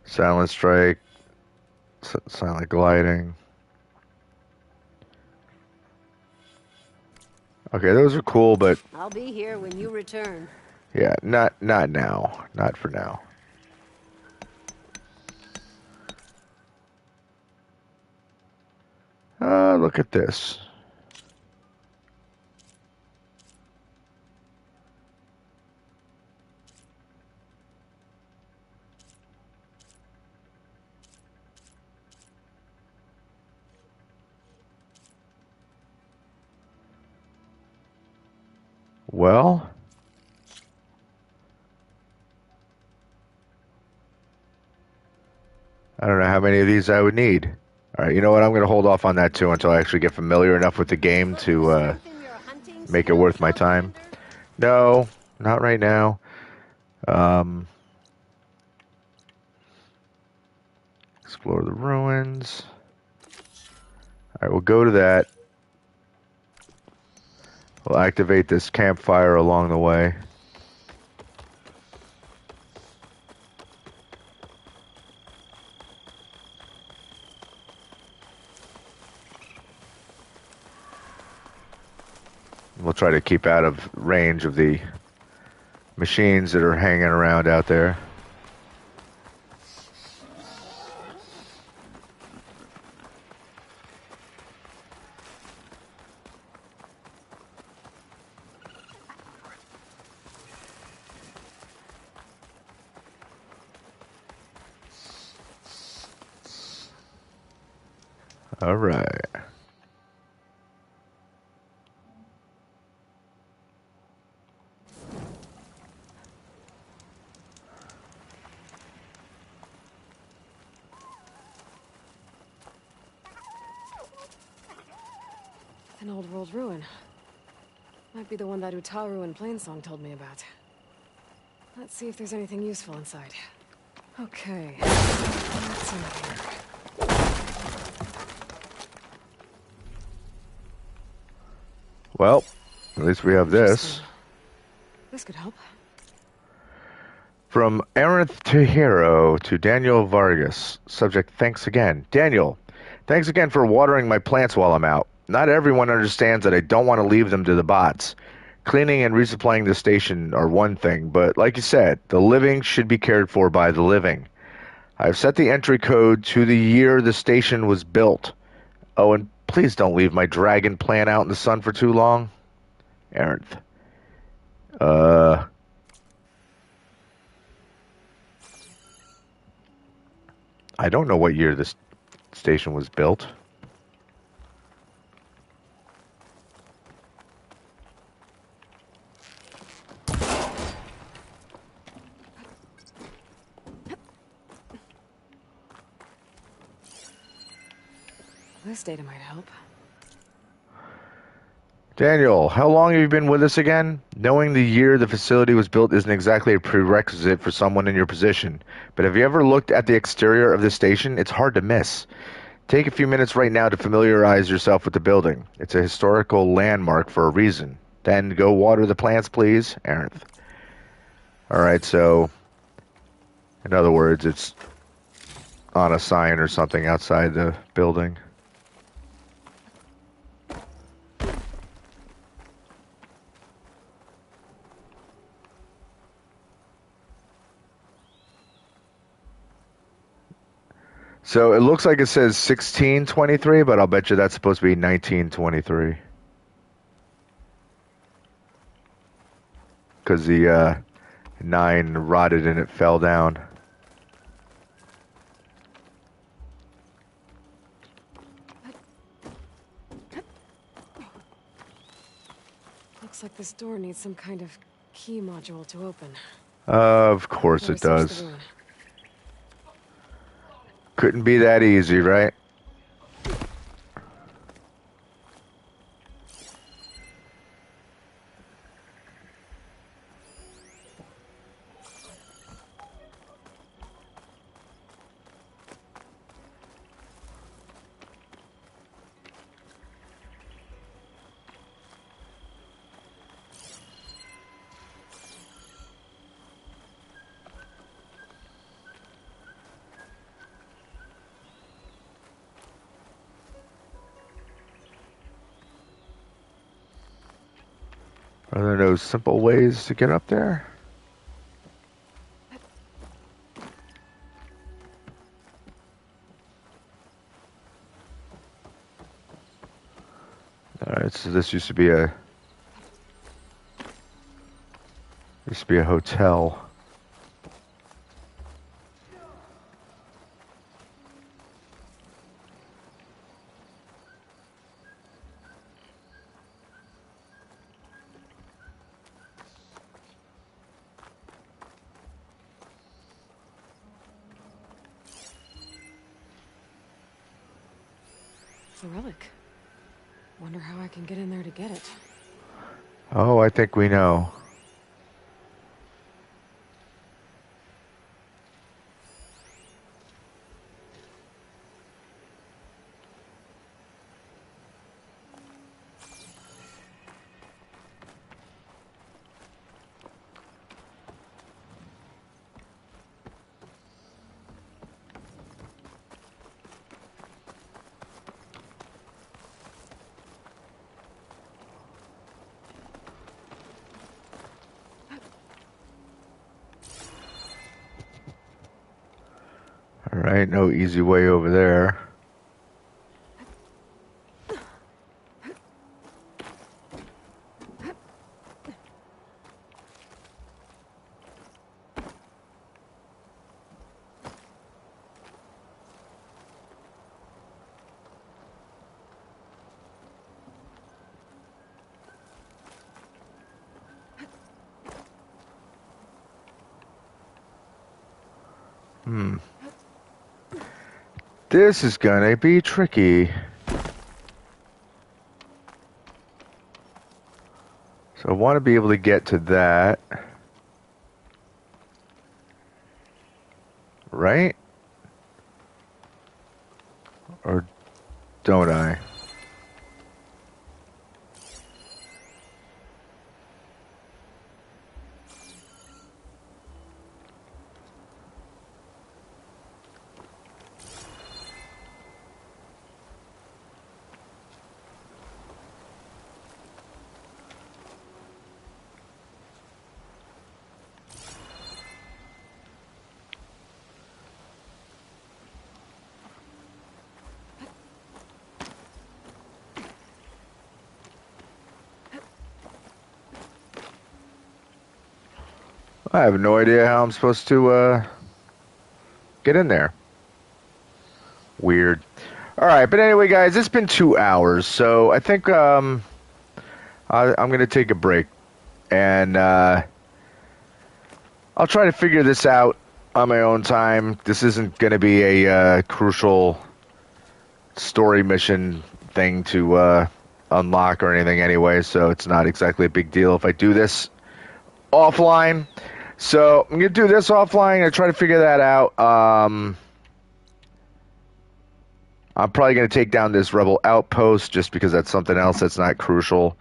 S1: Silent strike. Silent gliding. Okay, those are cool, but
S7: I'll be here when you return.
S1: yeah, not now. Not for now. Look at this. Well, I don't know how many of these I would need. All right, you know what? I'm going to hold off on that too until I actually get familiar enough with the game to make it worth my time. No, not right now. Explore the ruins. All right, we'll go to that. We'll activate this campfire along the way. We'll try to keep out of range of the machines that are hanging around out there. All right.
S2: An old world ruin. Might be the one that Utaru and Plainsong told me about. Let's see if there's anything useful inside. Okay. What's in here?
S1: Well, at least we have this.
S2: This could help.
S1: From Aranth to Hero to Daniel Vargas. Subject, thanks again. Daniel, thanks again for watering my plants while I'm out. Not everyone understands that I don't want to leave them to the bots. Cleaning and resupplying the station are one thing, but like you said, the living should be cared for by the living. I've set the entry code to the year the station was built. Oh, and please don't leave my dragon plant out in the sun for too long. Aranth. I don't know what year this station was built.
S2: This data might help.
S1: Daniel, how long have you been with us again? Knowing the year the facility was built isn't exactly a prerequisite for someone in your position, but have you ever looked at the exterior of the station? It's hard to miss. Take a few minutes right now to familiarize yourself with the building. It's a historical landmark for a reason. Then go water the plants, please, Arinth. Alright, so in other words, it's on a sign or something outside the building. So it looks like it says 1623, but I'll bet you that's supposed to be 1923. Because the 9 rotted and it fell down.
S2: Looks like this door needs some kind of key module to open.
S1: Of course
S2: Let me
S1: it
S2: search the
S1: does.
S2: room.
S1: Couldn't be that easy, right? Are there no simple ways to get up there? Alright, so this used to be a hotel.
S2: It's a relic. Wonder how I can get in there to get it.
S1: Oh, I think we know. Alright, no easy way over there. This is gonna be tricky. So I want to be able to get to that. Right? Or don't I? I have no idea how I'm supposed to get in there. Weird. All right, but anyway, guys, it's been 2 hours, so I think I'm going to take a break, and I'll try to figure this out on my own time. This isn't going to be a crucial story mission thing to unlock or anything anyway, so it's not exactly a big deal if I do this offline. So I'm going to do this offline and try to figure that out. I'm probably going to take down this rebel outpost just because that's something else that's not crucial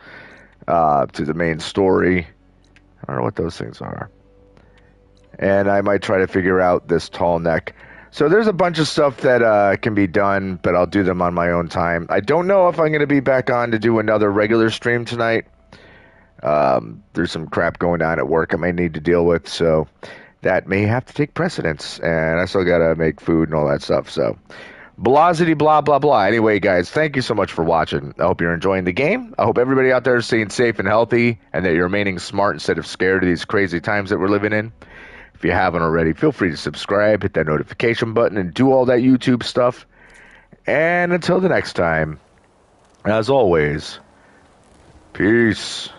S1: to the main story. I don't know what those things are. And I might try to figure out this tall neck. So there's a bunch of stuff that can be done, but I'll do them on my own time. I don't know if I'm going to be back on to do another regular stream tonight. There's some crap going on at work I may need to deal with, so that may have to take precedence. And I still got to make food and all that stuff, so... Blasity blah blah blah. Anyway, guys, thank you so much for watching. I hope you're enjoying the game. I hope everybody out there is staying safe and healthy, and that you're remaining smart instead of scared of these crazy times that we're living in. If you haven't already, feel free to subscribe, hit that notification button, and do all that YouTube stuff. And until the next time, as always, peace.